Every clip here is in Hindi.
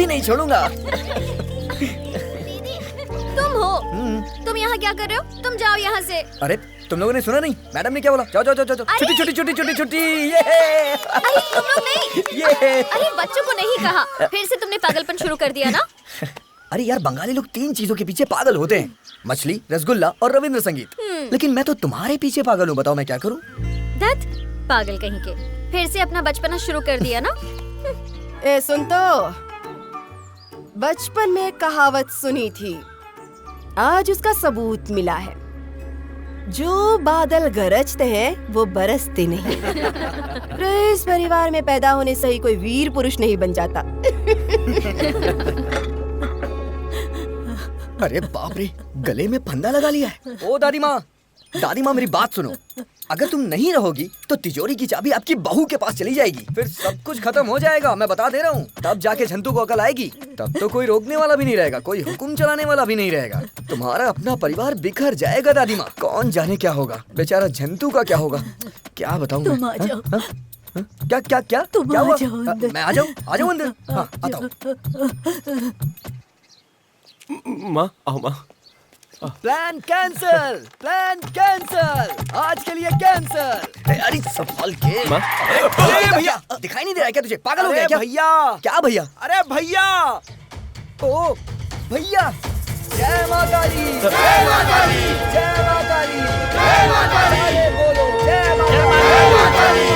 कभी नहीं छोड़ूंगा। तुम हो? तुम यहाँ क्या कर रहे हो? तुम जाओ यहाँ से। अरे तुम लोगों ने सुना नहीं? मैडम ने क्या बोला? जाओ जाओ जाओ जाओ। छुट्टी छुट्टी छुट्टी छुट्टी छुट्टी। ये अरे तुम लोग नहीं। ये अरे बच्चों को नहीं कहा। फिर से तुमने पागलपन शुरू कर दिया ना? अरे यार, बंगाली लोग 3 चीजों के पीछे पागल होते हैं, मछली, रसगुल्ला और रविंद्र संगीत। लेकिन मैं तो तुम्हारे पीछे पागल हूँ, बताओ मैं क्या करूँ? धत, पागल कहीं के। फिर से अपना बचपना शुरू कर दिया ना? ए सुन तो, बचपन में एक कहावत सुनी थी, आज उसका सबूत मिला है। जो बादल गरजते हैं वो बरसते नहीं। इस परिवार में पैदा होने से ही कोई वीर पुरुष नहीं बन जाता। अरे बाप रे, गले में फंदा लगा लिया है। ओ दादी माँ मेरी बात सुनो। अगर तुम नहीं रहोगी तो तिजोरी की चाबी आपकी बहू के पास चली जाएगी, फिर सब कुछ खत्म हो जाएगा, मैं बता दे रहा हूँ। तब जाके झंतू को अकल आएगी, तब तो कोई रोकने वाला भी नहीं रहेगा, कोई हुक्म चलाने वाला भी नहीं रहेगा। तुम्हारा अपना परिवार बिखर जाएगा दादी माँ। कौन जाने क्या होगा, बेचारा झंतू का क्या होगा, क्या बताऊँ। तुम आ जाओ। क्या क्या क्या तुम क्या आ हुआ? जाओ अंदर। मैं आ जाऊँ अंदर? हाँ आता हूँ। माँ आओ माँ। प्लान कैंसल, आज के लिए कैंसल। अरे संभाल के। माँ? अरे भैया, दिखाई नहीं दे रहा है क्या तुझे? पागल हो गया क्या? भैया, क्या भैया? अरे भैया, ओ भैया, जय माँ काली, जय माँ काली, जय माँ काली, जय माँ काली, बोलो जय माँ काली,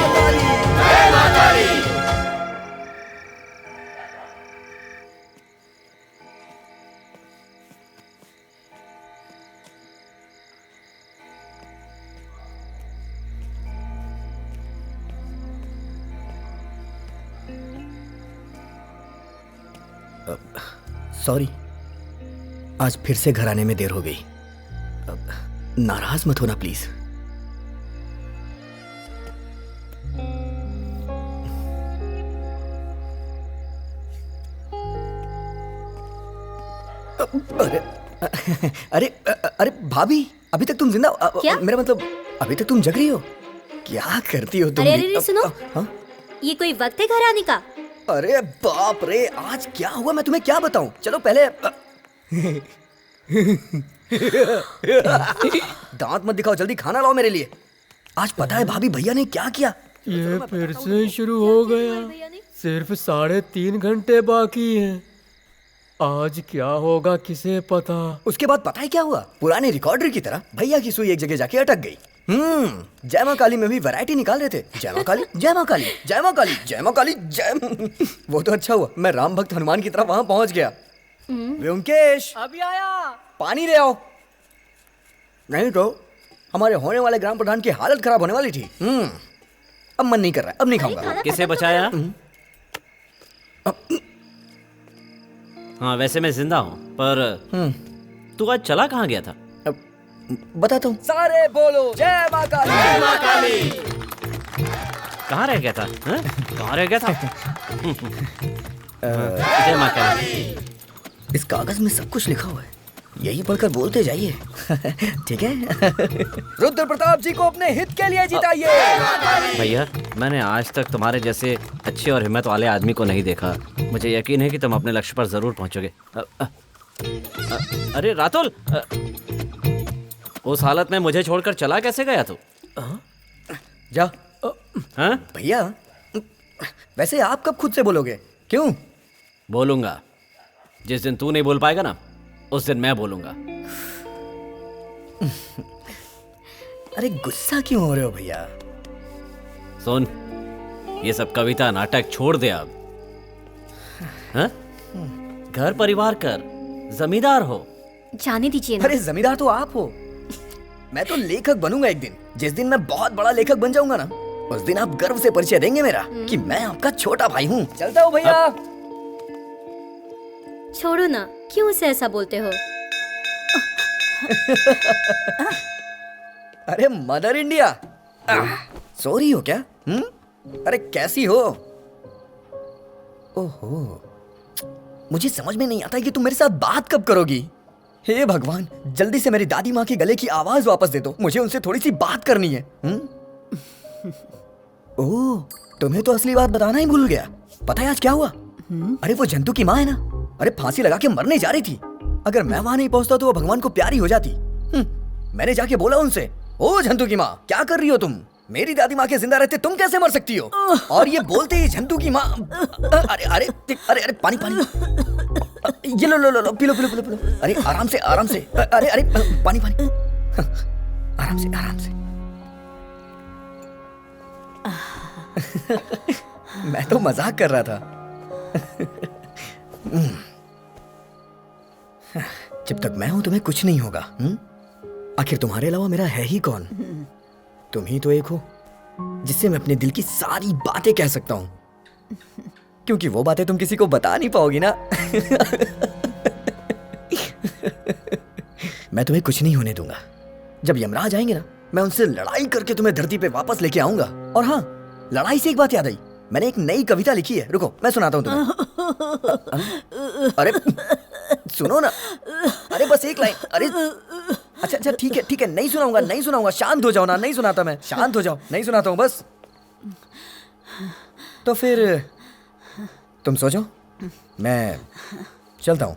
जय माँ काली। सॉरी, आज फिर से घर आने में देर हो गई। नाराज मत होना प्लीज। अरे अरे अरे भाभी, अभी तक तुम जिंदा? क्या? मेरा मतलब अभी तक तुम जग रही हो? क्या करती हो तुम? अरे सुनो, हाँ? ये कोई वक्त है घर आने का? अरे बाप रे, आज क्या हुआ मैं तुम्हें क्या बताऊं? चलो पहले दांत मत दिखाओ, जल्दी खाना लाओ मेरे लिए। आज पता है भाभी भैया ने क्या किया? ये फिर से शुरू हो गया। सिर्फ 3.5 घंटे बाकी हैं। आज क्या होगा किसे पता। उसके बाद पता है क्या हुआ? पुराने रिकॉर्डर की तरह भैया की सुई एक जगह जाके अटक गई। जय माँ काली में भी वैरायटी निकाल रहे थे। जय माँ काली, जय माँ काली, जय माँ काली, जय माँ काली, जय। वो तो अच्छा हुआ मैं राम भक्त हनुमान की तरह वहां पहुंच गया। व्योमकेश, अभी आया। पानी ले आओ। नहीं तो हमारे होने वाले ग्राम प्रधान की हालत खराब होने वाली थी। अब मन नहीं कर रहा है, अब नहीं खाऊंगा। किसे बचाया? हाँ वैसे मैं जिंदा हूँ, पर तू आज चला कहाँ गया था? बताता हूँ। सारे बोलो जय माँ काली, जय माँ काली। कहाँ रह गया था? हाँ? कहाँ रह गया था? जय माँ काली। इस कागज में सब कुछ लिखा हुआ है, यही पढ़कर बोलते जाइए। ठीक है? रुद्र प्रताप जी को अपने हित के लिए जिताइए। भैया, मैंने आज तक तुम्हारे जैसे अच्छे और हिम्मत वाले आदमी को नहीं देखा। मुझे यकीन है कि तुम अपने लक्ष्य पर जरूर पहुंचोगे। अरे रातुल, उस हालत में मुझे छोड़कर चला कैसे गया तू? जा। हाँ? भैया, वैसे आप कब खुद से बोलोगे? क्यों? बोलूंगा। जिस दिन तू नहीं बोल पाएगा ना, उस दिन मैं बोलूंगा। अरे गुस्सा क्यों हो रहे हो भैया? सुन, ये सब कविता नाटक छोड़ दे अब। हाँ? घर परिवार कर, जमींदार हो। जाने दीजिए ना। अरे जमींदार तो आप हो, मैं तो लेखक बनूंगा एक दिन। जिस दिन मैं बहुत बड़ा लेखक बन जाऊंगा ना, उस दिन आप गर्व से परिचय देंगे मेरा कि मैं आपका छोटा भाई हूँ। चलता हूँ भैया। छोड़ो ना, क्यों उसे ऐसा बोलते हो? अरे मदर इंडिया, सॉरी हो क्या? अरे कैसी हो? ओहो, मुझे समझ में नहीं आता कि तुम मेरे साथ बात कब करोगी। हे भगवान, जल्दी से मेरी दादी माँ के गले की आवाज वापस दे दो, मुझे उनसे थोड़ी सी बात करनी है। ओह, तुम्हें तो असली बात बताना ही भूल गया। पता है आज क्या हुआ? अरे वो जंतु की माँ है ना, अरे फांसी लगा के मरने जा रही थी। अगर मैं वहां नहीं पहुंचता तो वो भगवान को प्यारी हो जाती। मैंने जाके बोला उनसे, ओ जंतु की माँ क्या कर रही हो तुम? मेरी दादी माँ के जिंदा रहते तुम कैसे मर सकती हो? और ये बोलते ही जंतु की माँ, अरे अरे अरे अरे पानी पानी, ये लो लो लो लो, P low P low P low P low. अरे आराम से आराम से, अरे अरे पानी पानी, आराम से आराम से। मैं तो मजाक कर रहा था। जब तक मैं हूं तुम्हें कुछ नहीं होगा। आखिर तुम्हारे अलावा मेरा है ही कौन? तुम ही तो एक हो जिससे मैं अपने दिल की सारी बातें कह सकता हूं, क्योंकि वो बातें तुम किसी को बता नहीं पाओगी ना। मैं तुम्हें कुछ नहीं होने दूंगा। जब यमराज आएंगे ना, मैं उनसे लड़ाई करके तुम्हें धरती पे वापस लेके आऊंगा। और हाँ, लड़ाई से एक बात याद आई, मैंने एक नई कविता लिखी है, रुको मैं सुनाता हूँ तुम्हें। अरे सुनो ना, अरे बस एक लाइन। अरे अच्छा अच्छा ठीक है, नहीं सुनाऊंगा नहीं सुनाऊंगा, शांत हो जाओ ना। नहीं सुनाता मैं, शांत हो जाओ, नहीं सुनाता हूँ बस। तो फिर तुम सो जाओ, मैं चलता हूँ।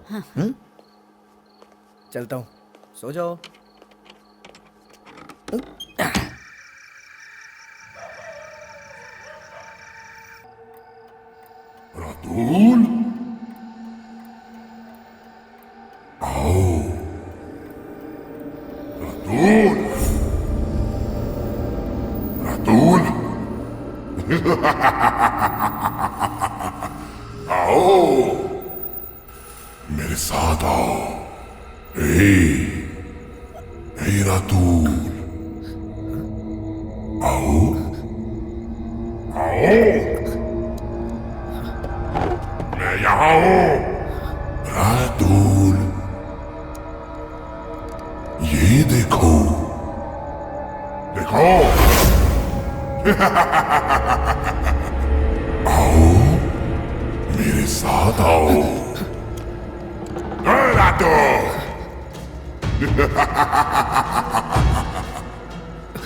चलता हूँ, सो जाओ। रातूल, आओ रातूल, रातूल। आओ मेरे साथ आओ। ए रातूल, आओ आओ, मैं यहाँ हूँ। रातूल, ये देखो देखो। आओ मेरे साथ आओ। रातूल,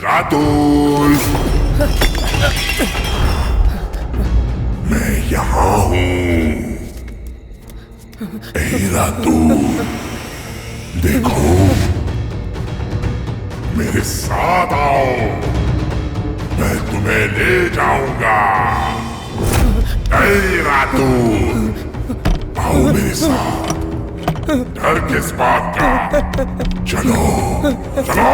रातूल, मैं यहाँ हूँ। ए रातूल, देखो मेरे साथ आओ, मैं तुम्हें ले जाऊंगा। ए रातूल, आओ मेरे साथ। डर किस बात का? चलो चलो।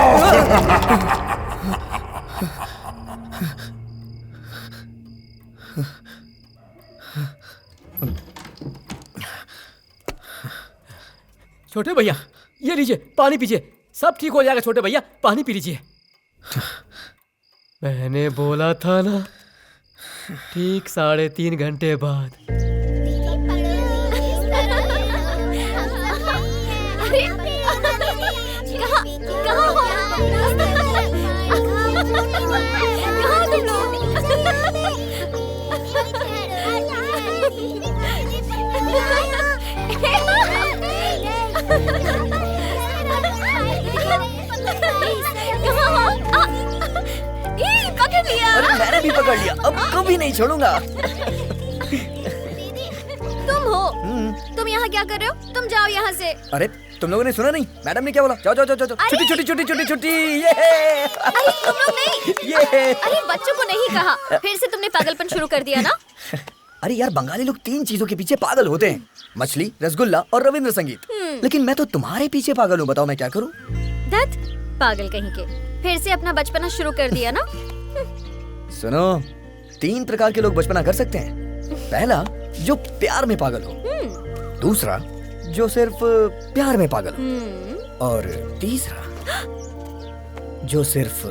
छोटे भैया ये लीजिए, पानी पीजिए, सब ठीक हो जाएगा। छोटे भैया पानी पी लीजिए। मैंने बोला था ना, ठीक 3.5 घंटे बाद। कहाँ हो? कहाँ तुम लोग? पकड़ लिया। अरे मैंने भी पकड़ लिया, अब कभी नहीं छोड़ूंगा। तुम हो? तुम यहाँ क्या कर रहे हो? तुम जाओ यहाँ से। अरे तुम लोगों ने सुना नहीं, मैडम ने क्या बोला? जाओ जाओ जाओ जाओ, छुट्टी छुट्टी छुट्टी छुट्टी छुट्टी। ये अरे तुम लोग नहीं। ये अरे बच्चों को नहीं कहा, फिर से तुमने पागलपन शुरू कर दिया ना। अरे यार, बंगाली लोग 3 चीजों के पीछे पागल होते हैं, मछली, रसगुल्ला और रविंद्र संगीत। लेकिन मैं तो तुम्हारे पीछे पागल हूँ, बताओ मैं क्या करूँ? धत, पागल कहीं के, फिर से अपना बचपना शुरू कर दिया ना। सुनो, 3 प्रकार के लोग बचपना कर सकते हैं। पहला, जो प्यार में पागल हो। दूसरा, जो सिर्फ प्यार में पागल हो। और तीसरा, जो सिर्फ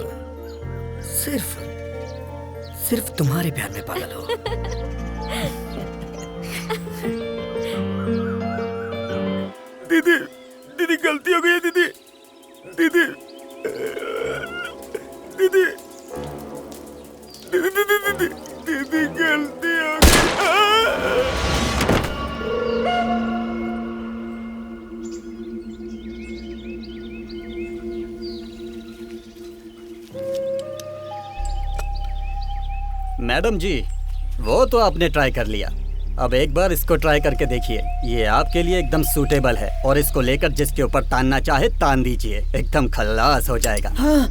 तुम्हारे प्यार में पागल हो। दीदी गलती हो गई है। दीदी गलती हो गई। मैडम जी, वो तो आपने ट्राई कर लिया, अब एक बार इसको ट्राई करके देखिए, ये आपके लिए एकदम सूटेबल है और इसको लेकर जिसके ऊपर तानना चाहे तान दीजिए, एकदम खल्लास हो जाएगा। हाँ।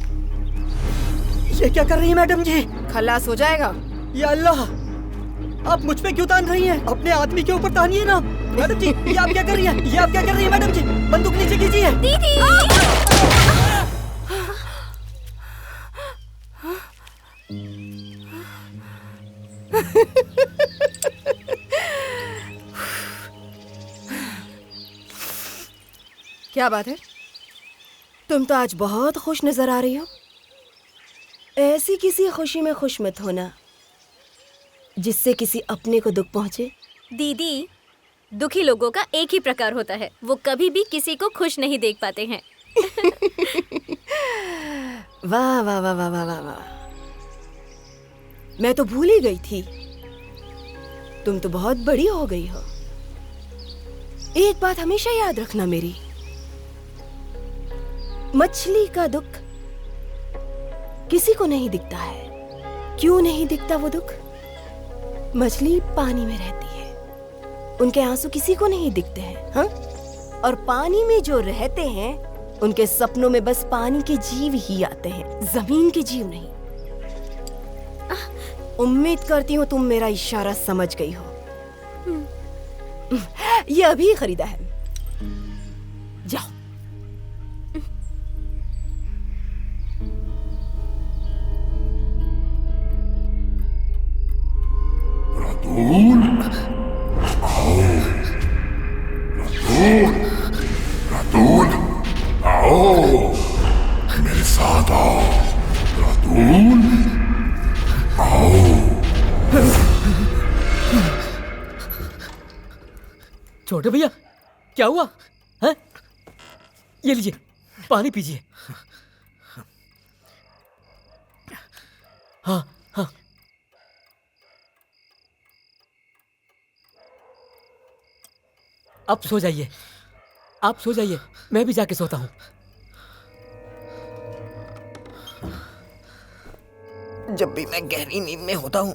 ये क्या कर रही है मैडम जी? खल्लास हो जाएगा। या अल्लाह, आप मुझ पे क्यों तान रही हैं? अपने आदमी के ऊपर तानिए ना। मैडम जी, ये आप क्या कर रही हैं? ये आप क्या कर रही हैं मैडम जी? बंदूक नीचे कीजिए। दीदी क्या बात है, तुम तो आज बहुत खुश नजर आ रही हो। ऐसी किसी खुशी में खुश मत होना जिससे किसी अपने को दुख पहुंचे। दीदी, दुखी लोगों का एक ही प्रकार होता है, वो कभी भी किसी को खुश नहीं देख पाते हैं। वाह वाह वाह वाह वाह वाह वाह, मैं तो भूल ही गई थी, तुम तो बहुत बड़ी हो गई हो। एक बात हमेशा याद रखना मेरी, मछली का दुख किसी को नहीं दिखता है। क्यों नहीं दिखता वो दुख? मछली पानी में रहती है, उनके आंसू किसी को नहीं दिखते हैं। हाँ? और पानी में जो रहते हैं उनके सपनों में बस पानी के जीव ही आते हैं, जमीन के जीव नहीं। उम्मीद करती हूँ तुम मेरा इशारा समझ गई हो। ये अभी खरीदा है, जाओ। रातून, आओ। रातून, रातून, आओ। मेरे साथ आओ। रातून, आओ। छोटे भैया, क्या हुआ है? ये लीजिए, पानी पीजिए। हाँ हाँ, अब सो जाइए, आप सो जाइए, मैं भी जाके सोता हूँ। जब भी मैं गहरी नींद में होता हूँ,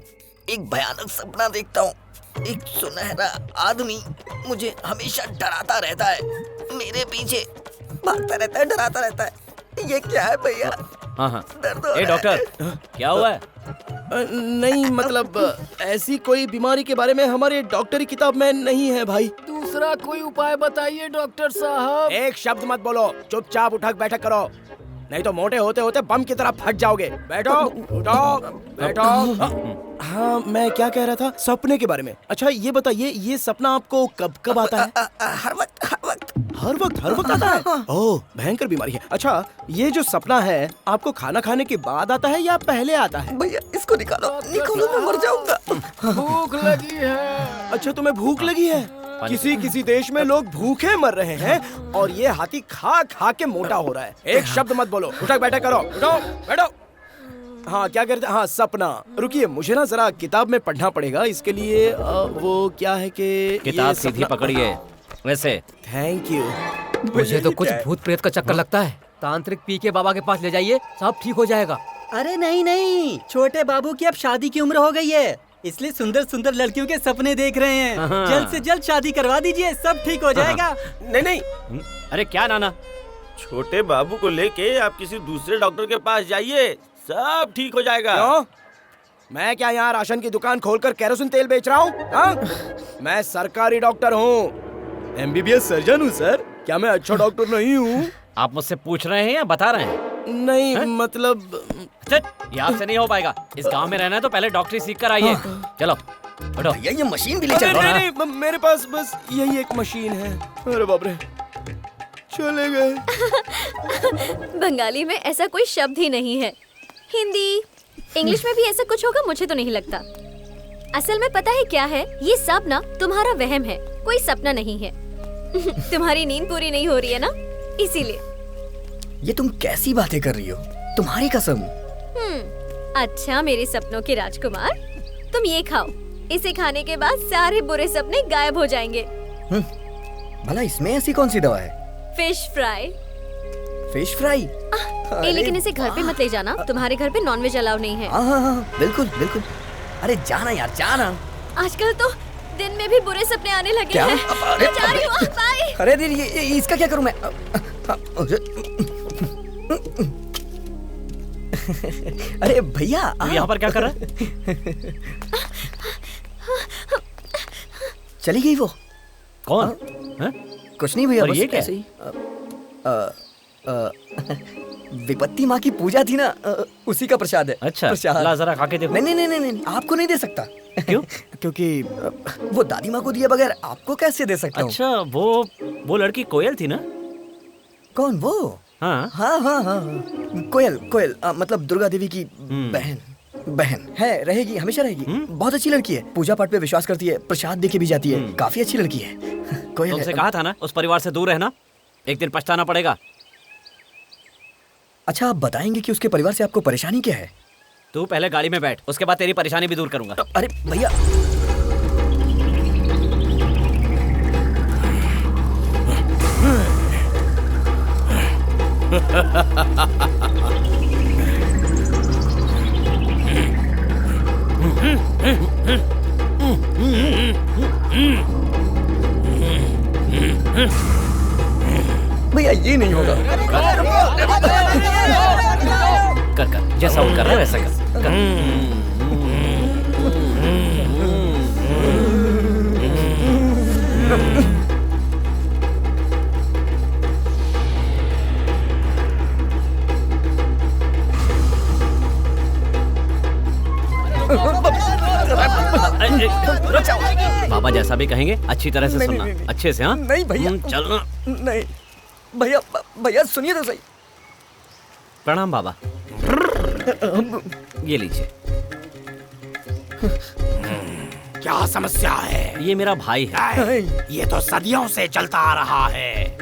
एक भयानक सपना देखता हूँ। एक सुनहरा आदमी मुझे हमेशा डराता रहता है, मेरे पीछे भागता रहता है, डराता रहता है। ये क्या है भैया? हाँ हाँ, दर्द हो ए रहा है। डॉक्टर, क्या हुआ है? नहीं मतलब ऐसी कोई बीमारी के बारे में हमारे डॉक्टरी किताब में नहीं है भाई। दूसरा कोई उपाय बताइए डॉक्टर साहब। एक शब्द मत बोलो, चुपचाप उठक बैठक करो, नहीं तो मोटे होते होते बम की तरह फट जाओगे। बैठो, उठो, बैठो। हाँ, मैं क्या कह रहा था, सपने के बारे में। अच्छा ये बताइए, ये सपना आपको कब कब आता है? हर वक्त, हर वक्त। हर वक्त आता है? ओह, भयंकर बीमारी है। अच्छा, ये जो सपना है आपको खाना खाने के बाद आता है या पहले आता है? भैया इसको निकालो, निकालो, मैं मर जाऊंगा। भूख लगी है। अच्छा, तुम्हें भूख लगी है? किसी किसी देश में लोग भूखे मर रहे हैं और ये हाथी खा खा के मोटा हो रहा है। एक शब्द मत बोलो, उठक बैठक करो, उठो, बैठो। हाँ, क्या करते? हाँ, सपना। रुकिए, मुझे ना जरा किताब में पढ़ना पड़ेगा, इसके लिए वो क्या है कि किताब सीधी पकड़िए, वैसे। Thank you. मुझे तो कुछ भूत प्रेत का चक्कर लगता है। तांत्रिक पी के बाबा के पास ले जाइए, सब ठीक हो जाएगा। अरे नहीं नहीं, छोटे बाबू की अब शादी की उम्र हो गई है, इसलिए सुंदर सुंदर लड़कियों के सपने देख रहे हैं। जल्द से जल्द शादी करवा दीजिए, सब ठीक हो जाएगा। नहीं, अरे क्या नाना? छोटे बाबू को लेके आप किसी दूसरे डॉक्टर के पास जाइए, सब ठीक हो जाएगा। क्यों? मैं क्या यहाँ राशन की दुकान खोलकर केरोसिन तेल बेच रहा हूँ? हाँ? मैं सरकारी डॉक्टर हूँ, MBBS सर्जन हूँ सर। क्या मैं अच्छा डॉक्टर नहीं हूँ? आप मुझसे पूछ रहे हैं या बता रहे हैं? नहीं मतलब ये आपसे नहीं हो पाएगा। इस गांव में रहना है तो पहले डॉक्टरी सीख कर आइए। चलो बैठो। भैया ये मशीन भी ले अरे चलो ना। नहीं, मेरे पास बस यही एक मशीन है। अरे बाप रे, चले गए। बंगाली में ऐसा कोई शब्द ही नहीं है। हिंदी, इंग्लिश में भी ऐसा कुछ होगा मुझे तो नहीं लगता। असल में पता है क्या है, ये सब ना तुम्हारा वहम है, कोई सपना नहीं है। तुम्हारी नींद पूरी नहीं हो रही है ना, इसीलिए। ये तुम कैसी बातें कर रही हो? तुम्हारी कसम। अच्छा मेरे सपनों के राजकुमार, तुम ये खाओ, इसे खाने के बाद सारे बुरे सपने गायब हो जाएंगे। भला इसमें ऐसी कौन सी दवा है? Fish fry. Fish fry? लेकिन इसे घर पे मत ले जाना, तुम्हारे घर पे नॉनवेज अलाउ नहीं है। हाँ हाँ हाँ, बिल्कुल बिल्कुल। अरे जाना यार, जाना। आजकल तो दिन में भी बुरे सपने आने लगे क्या? हैं। अरे, मैं जा रही हूँ, बाय। अरे दीदी ये इसका क्या करूं मैं? अरे भैया तू यहाँ पर क्या कर रहा है? चली गई वो। कौन? हैं? कुछ नहीं भैया, और बस ये क्या ऐसे ही विपत्ति माँ की पूजा थी ना, उसी का प्रसाद है। अच्छा, प्रसाद। ला जरा खा के देखो। नहीं, आपको नहीं दे सकता। क्यों? क्योंकि वो दादी माँ को दिए बगैर आपको कैसे दे सकता हूँ? अच्छा, वो लड़की कोयल थी ना? कौन वो? हाँ हाँ। कोयल मतलब दुर्गा देवी की बहन है, रहेगी, हमेशा रहेगी। बहुत अच्छी लड़की है, पूजा पाठ पे विश्वास करती है, प्रसाद दे के भी जाती है, काफी अच्छी लड़की है। कोयल तुमसे है। कहा था ना उस परिवार से दूर रहना, एक दिन पछताना पड़ेगा। अच्छा, आप बताएंगे कि उसके परिवार से आपको परेशानी क्या है? तू पहले गाड़ी में बैठ, उसके बाद तेरी परेशानी भी दूर करूंगा। अरे भैया भैया ये नहीं होगा। कर जैसा वो कर रहा है वैसा कर। बाबा जैसा भी कहेंगे अच्छी तरह से सुनना, अच्छे से। हाँ नहीं भैया, चलना। नहीं भैया सुनिए तो सही। प्रणाम बाबा, ये लीजिए। क्या समस्या है? ये मेरा भाई है। ये तो सदियों से चलता आ रहा है।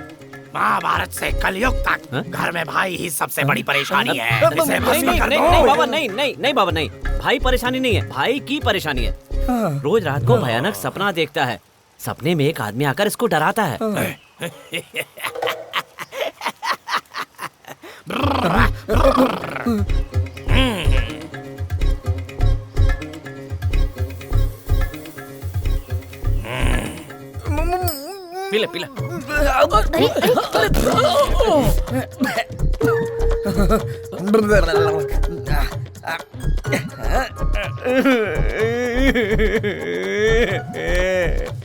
महाभारत से कलयुग तक घर में भाई ही सबसे बड़ी परेशानी है। इसे भस्म कर दो। नहीं बाबा, नहीं बाबा, नहीं। भाई परेशानी नहीं है, भाई की परेशानी है। रोज रात को भयानक सपना देखता है। सपने में एक आदमी आकर इसको डराता है। पीले पीले।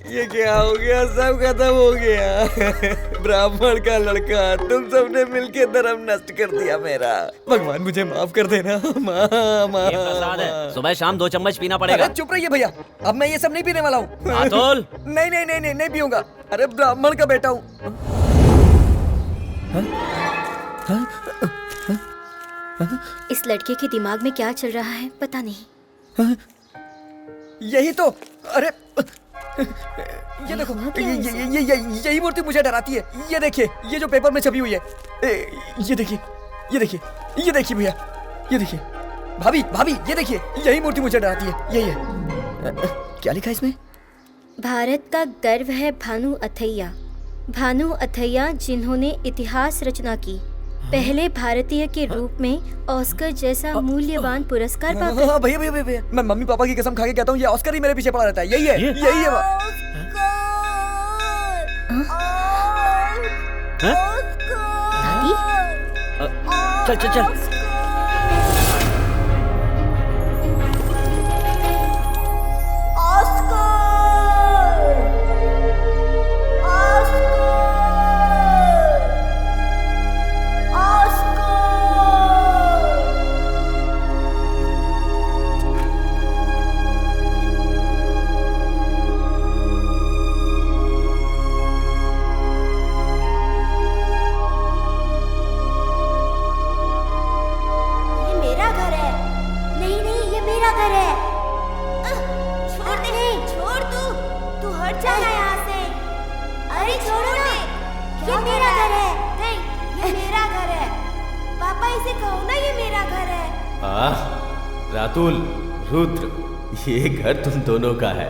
ये क्या हो गया? सब खत्म हो गया। ब्राह्मण का लड़का, तुम सबने मिलके धर्म नष्ट कर दिया मेरा। भगवान मुझे माफ कर देना। माँ ये प्रसाद है, सुबह शाम 2 चम्मच पीना पड़ेगा। अरे चुप रहिए भैया, अब मैं ये सब नहीं पीने वाला हूँ। आतोल। नहीं पीऊंगा। अरे ब्राह्मण का बेटा हूँ। इस लड़के के दिमाग में क्या चल रहा है पता नहीं। यही तो, अरे ये देखो, यही मूर्ति मुझे डराती है। ये देखिए, ये जो पेपर में छपी हुई है। ये देखिए भैया, ये देखिए। भाभी ये देखिए, यही मूर्ति मुझे डराती है। यही है। क्या लिखा है इसमें? भारत का गर्व है भानु अथैया जिन्होंने इतिहास रचना की, पहले भारतीय के रूप में ऑस्कर जैसा मूल्यवान पुरस्कार पाकर। भैया मैं मम्मी पापा की कसम खा के कहता हूँ, ये ऑस्कर ही मेरे पीछे पड़ा रहता है। यही है। दादी, चल। रातुल, रुद्र, ये घर तुम दोनों का है।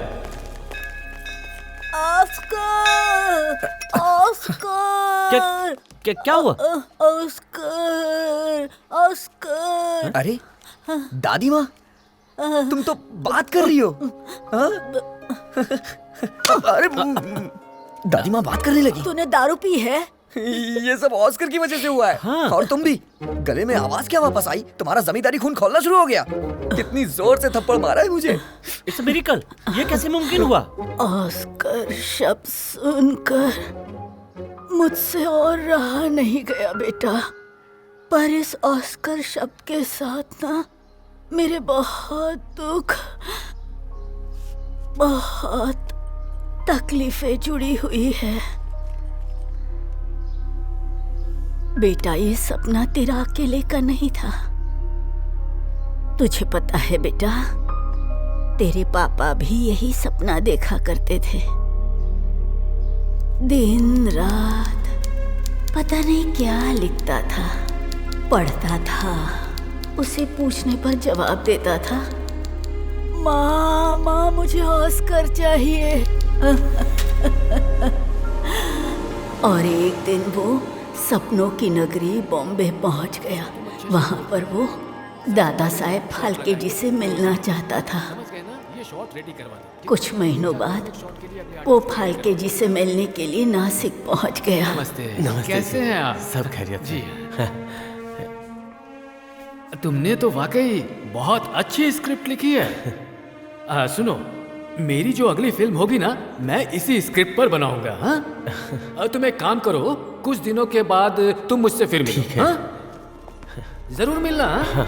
ऑस्कर। क्या हुआ? ऑस्कर। अरे दादी माँ, तुम तो बात कर रही हो। अरे दादी माँ बात करने लगी। तूने दारू पी है? ये सब ऑस्कर की वजह से हुआ है। हाँ। और तुम भी। गले में आवाज क्या वापस आई? तुम्हारा जमींदारी खून खोलना शुरू हो गया। कितनी जोर से थप्पड़ मारा है मुझे। It's miracle. ये कैसे मुमकिन हुआ? ऑस्कर शब्द सुनकर मुझसे और रहा नहीं गया बेटा। पर इस ऑस्कर शब्द के साथ ना मेरे बहुत दुख, बहुत तकलीफें जुड़ी हुई है। बेटा, ये सपना तेरा अकेले का नहीं था। तुझे पता है बेटा, तेरे पापा भी यही सपना देखा करते थे। दिन रात पता नहीं क्या लिखता था, पढ़ता था, उसे पूछने पर जवाब देता था, माँ माँ मुझे ऑस्कर चाहिए। और एक दिन वो सपनों की नगरी बॉम्बे पहुंच गया। वहां पर वो दादा साहेब फाल्के जी से मिलना चाहता था। कुछ महीनों बाद वो फाल्के जी से मिलने के लिए नासिक पहुंच गया। नमस्ते। कैसे हैं आप? सब खैरियत जी। तुमने तो वाकई बहुत अच्छी स्क्रिप्ट लिखी है। सुनो, मेरी जो अगली फिल्म होगी ना, मैं इसी स्क्रिप्ट पर बनाऊंगा। हाँ? तुम एक काम करो, कुछ दिनों के बाद तुम मुझसे फिर मिलो। हाँ? जरूर मिलना। हाँ?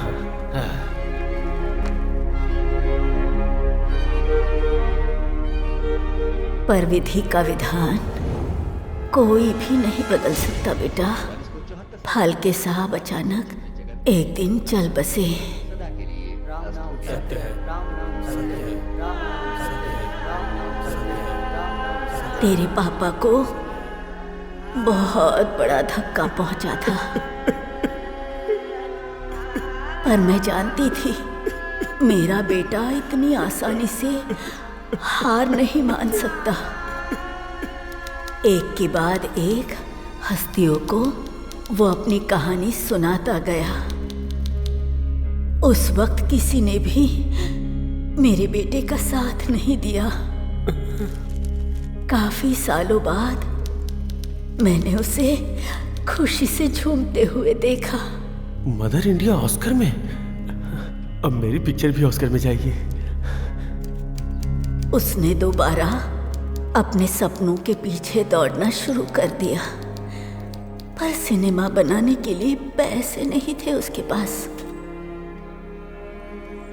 पर विधि का विधान कोई भी नहीं बदल सकता बेटा। फाल्के साहब अचानक एक दिन चल बसे। तेरे पापा को बहुत बड़ा धक्का पहुंचा था। पर मैं जानती थी मेरा बेटा इतनी आसानी से हार नहीं मान सकता। एक के बाद एक हस्तियों को वो अपनी कहानी सुनाता गया। उस वक्त किसी ने भी मेरे बेटे का साथ नहीं दिया। काफी सालों बाद मैंने उसे खुशी से झूमते हुए देखा। मदर इंडिया ऑस्कर में? अब मेरी पिक्चर भी ऑस्कर में जाएगी। उसने दोबारा अपने सपनों के पीछे दौड़ना शुरू कर दिया। पर सिनेमा बनाने के लिए पैसे नहीं थे उसके पास।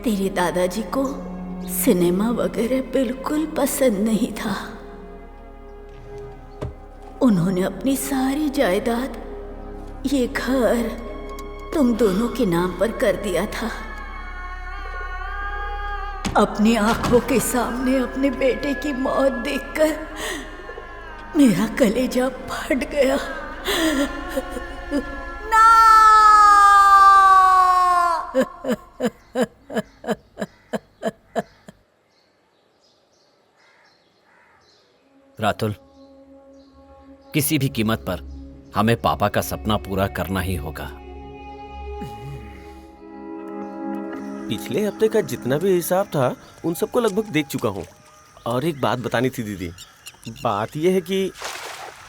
तेरे दादाजी को सिनेमा वगैरह बिल्कुल पसंद नहीं था। उन्होंने अपनी सारी जायदाद, ये घर तुम दोनों के नाम पर कर दिया था। अपनी आंखों के सामने अपने बेटे की मौत देखकर मेरा कलेजा फट गया। ना! रातुल, किसी भी कीमत पर हमें पापा का सपना पूरा करना ही होगा। पिछले हफ्ते का जितना भी हिसाब था उन सबको लगभग देख चुका हूँ। और एक बात बतानी थी दीदी। बात यह है कि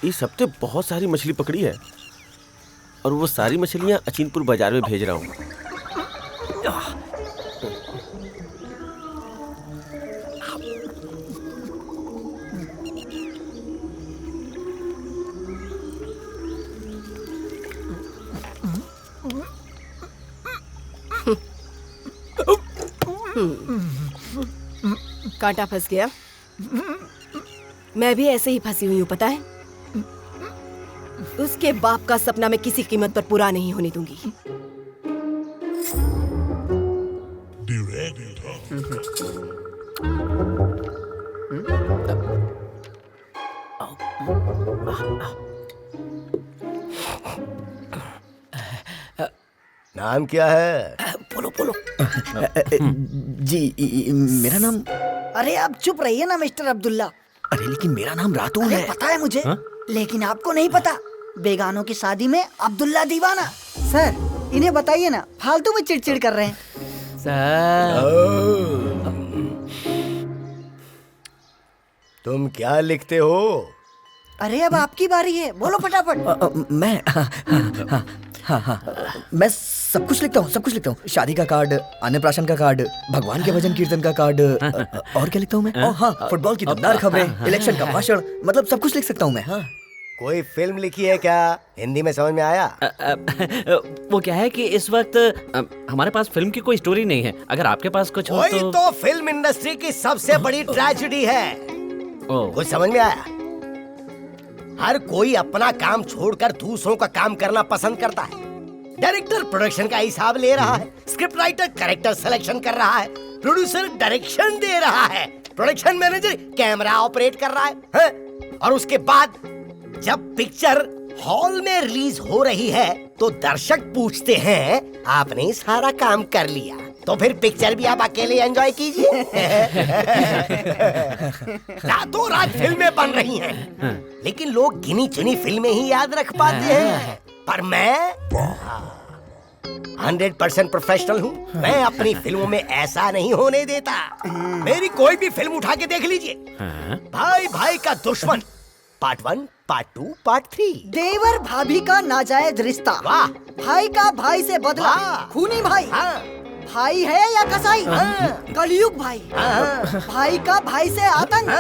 इस हफ्ते बहुत सारी मछली पकड़ी है और वो सारी मछलियाँ अचीनपुर बाजार में भेज रहा हूँ। कांटा फंस गया। मैं भी ऐसे ही फंसी हुई हूँ, पता है। उसके बाप का सपना मैं किसी कीमत पर पूरा नहीं होने दूंगी। नाम क्या है? बोलो बोलो। जी मेरा नाम। अरे आप चुप रहिए ना मिस्टर अब्दुल्ला। अरे लेकिन मेरा नाम रातूल है। पता है मुझे। लेकिन आपको नहीं पता। बेगानों की शादी में अब्दुल्ला दीवाना। सर इन्हें बताइए ना, फालतू में चिड़चिड़ कर रहे हैं। सर, तुम क्या लिखते हो? अरे अब आपकी बारी है, बोलो फटाफट। मैं सब कुछ लिखता हूँ, सब कुछ लिखता हूँ। शादी का कार्ड, अन्नप्राशन का कार्ड, भगवान के भजन कीर्तन का कार्ड, और क्या लिखता हूँ मैं? हाँ, फुटबॉल की दमदार खबरें, इलेक्शन का भाषण, मतलब सब कुछ लिख सकता हूँ मैं। हाँ। कोई फिल्म लिखी है क्या? हिंदी में समझ में आया? वो क्या है कि इस वक्त हमारे पास फिल्म की कोई स्टोरी नहीं है। अगर आपके पास कुछ हो वही तो फिल्म इंडस्ट्री की सबसे बड़ी ट्रेजेडी है। कुछ समझ में आया? हर कोई अपना काम छोड़कर दूसरों का काम करना पसंद करता है। डायरेक्टर प्रोडक्शन का हिसाब ले रहा है, स्क्रिप्ट राइटर कैरेक्टर सिलेक्शन कर रहा है, प्रोड्यूसर डायरेक्शन दे रहा है, प्रोडक्शन मैनेजर कैमरा ऑपरेट कर रहा है? और उसके बाद जब पिक्चर हॉल में रिलीज हो रही है तो दर्शक पूछते हैं आपने सारा काम कर लिया, तो फिर पिक्चर भी आप अकेले एंजॉय कीजिए। रातों रात फिल्में बन रही हैं, लेकिन लोग गिनी चुनी फिल्में ही याद रख पाते हैं। पर मैं 100% प्रोफेशनल हूँ। मैं अपनी फिल्मों में ऐसा नहीं होने देता। मेरी कोई भी फिल्म उठा के देख लीजिए, भाई भाई का दुश्मन, पार्ट 1, पार्ट 2, पार्ट 3, देवर भाभी का नाजायज रिश्ता, वाह, भाई का भाई से बदला, खूनी भाई, भाई है या कसाई, कलयुग भाई, भाई का भाई से आतंक,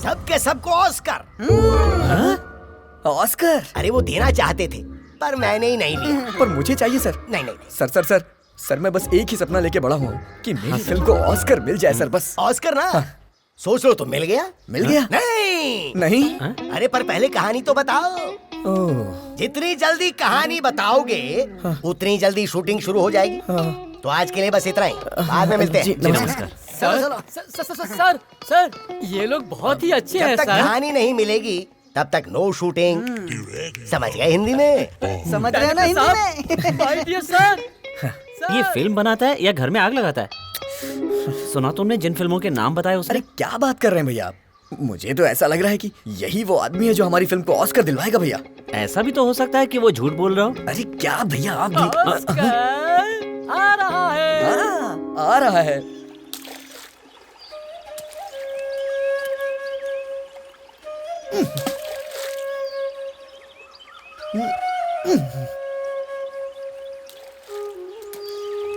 सबके सबको ऑस्कर। ऑस्कर? अरे वो देना चाहते थे पर मैंने ही नहीं लिया। पर मुझे चाहिए सर। नहीं। सर मैं बस एक ही सपना लेके बड़ा हूँ कि मेरी फिल्म को ऑस्कर मिल जाए सर, बस। ऑस्कर ना? सोच लो तो मिल गया। मिल गया? नहीं। अरे पर पहले कहानी तो बताओ। जितनी जल्दी कहानी बताओगे उतनी जल्दी शूटिंग शुरू हो जाएगी। तो आज के लिए बस इतना ही, बाद में मिलते हैं। नमस्कार। सर ये लोग बहुत ही अच्छे हैं। जब तक कहानी नहीं मिलेगी तब तक नो शूटिंग। समझ गए हिंदी में? समझ रहे हो ना हिंदी में? सर ये फिल्म बनाता है या घर में आग लगाता है? सुना तुमने जिन फिल्मों के नाम बताए उसने? अरे क्या बात कर रहे हैं भैया आप? मुझे तो ऐसा लग रहा है कि यही वो आदमी है जो हमारी फिल्म को ऑस्कर दिलवाएगा भैया। ऐसा भी तो हो सकता है कि वो झूठ बोल रहा हो। अरे क्या भैया आप भी? आ रहा है। आ रहा है।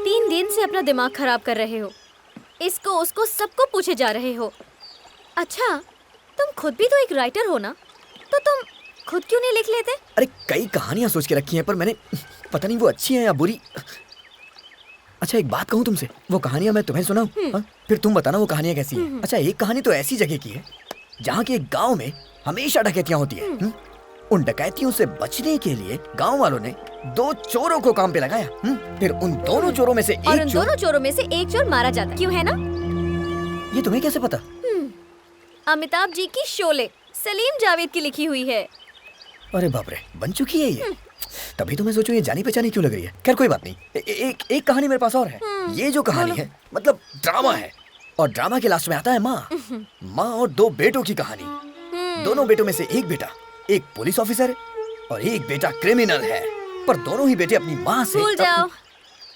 तीन दिन से अपना दिमाग खराब कर रहे हो, इसको उसको सबको पूछे जा रहे हो। अच्छा, तुम खुद भी तो एक राइटर हो ना, तो तुम खुद क्यों नहीं लिख लेते? अरे कई कहानियां सोच के रखी हैं, पर मैंने पता नहीं वो अच्छी हैं या बुरी। अच्छा एक बात कहूँ तुमसे, वो कहानियां मैं तुम्हें सुनाऊं? फिर तुम बताना वो कहानियां कैसी हैं। अच्छा एक कहानी तो ऐसी जगह की है जहाँ के एक गाँव में हमेशा डकैतियां होती है। उन डकैतियों से बचने के लिए गांव वालों ने दो चोरों को काम पे लगाया। फिर उन दोनों चोरों में से एक चोर मारा जाता, क्यों है ना? ये तुम्हें कैसे पता? अमिताभ जी की शोले, सलीम जावेद की लिखी हुई है। अरे बाप रे, बन चुकी है ये? तभी तो मैं सोचूं ये जानी पहचानी क्यों लग रही है। खैर कोई बात नहीं। एक कहानी मेरे पास और है। ये जो कहानी है मतलब ड्रामा है, और ड्रामा के लास्ट में आता है माँ और दो बेटों की कहानी। दोनों बेटों में से एक बेटा एक पुलिस ऑफिसर और एक बेटा क्रिमिनल है, पर दोनों ही बेटे अपनी माँ से भूल जाओ।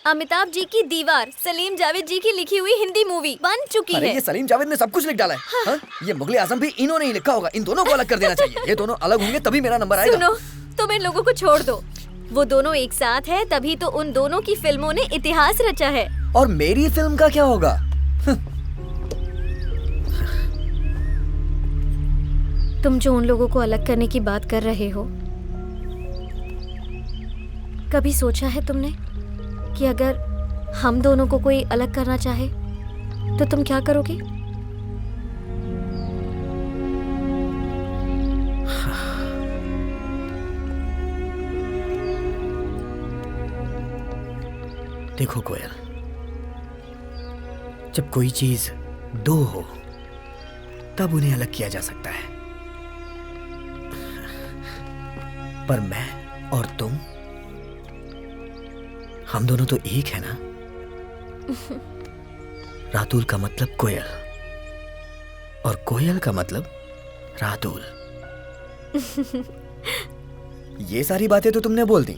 अमिताभ जी की दीवार सलीम जावेद जी की लिखी हुई हिंदी मूवी बन चुकी है। ये सलीम जावेद ने सब कुछ लिख डाला है। हाँ? ये मुगले आजम भी इन्होंने ही लिखा होगा। इन दोनों को अलग कर देना चाहिए। ये दोनों अलग होंगे तभी मेरा नंबर आएगा। सुनो, तुम इन लोगों को छोड़ दो। वो दोनों एक साथ है, तभी तो उन दोनों की फिल्मों ने इतिहास रचा है। और मेरी फिल्म का क्या होगा? तुम जो उन लोगों को अलग करने की बात कर रहे हो, कभी सोचा है तुमने कि अगर हम दोनों को कोई अलग करना चाहे तो तुम क्या करोगे? देखो कोयल, जब कोई चीज दो हो तब उन्हें अलग किया जा सकता है, पर मैं और तुम, हम दोनों तो एक है ना। रातुल का मतलब कोयल और कोयल का मतलब रातुल। ये सारी बातें तो तुमने बोल दी,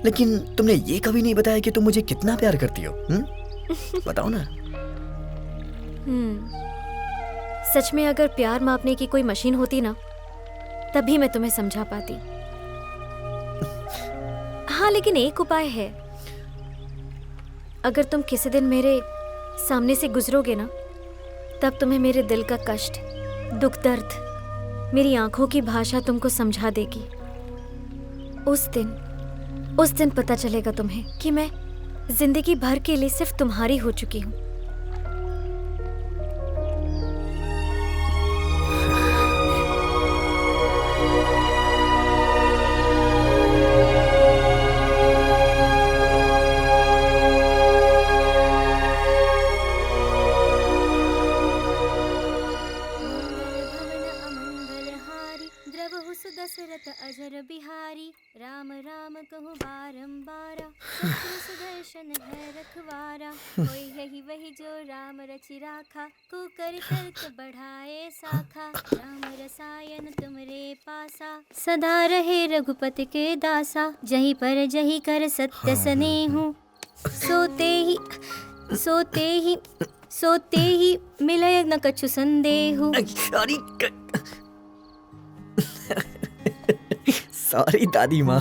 लेकिन तुमने ये कभी नहीं बताया कि तुम मुझे कितना प्यार करती हो। बताओ ना। सच में अगर प्यार मापने की कोई मशीन होती ना, तभी मैं तुम्हें समझा पाती। हाँ, लेकिन एक उपाय है। अगर तुम किसी दिन मेरे सामने से गुजरोगे ना, तब तुम्हें मेरे दिल का कष्ट, दुख, दर्द मेरी आंखों की भाषा तुमको समझा देगी। उस दिन पता चलेगा तुम्हें कि मैं जिंदगी भर के लिए सिर्फ तुम्हारी हो चुकी हूँ। अजर बिहारी राम राम कहूँ बारंबारा, सुदर्शन है रखवारा, कोई है ही वही जो राम रचि राखा, कुकर तर्क बढ़ाए साखा, राम रसायन तुमरे पासा, सदा रहे रघुपति के दासा, जही पर जही कर सत्य स्नेहु, सोते ही मिलय न कछु संदेहु। सॉरी दादी माँ,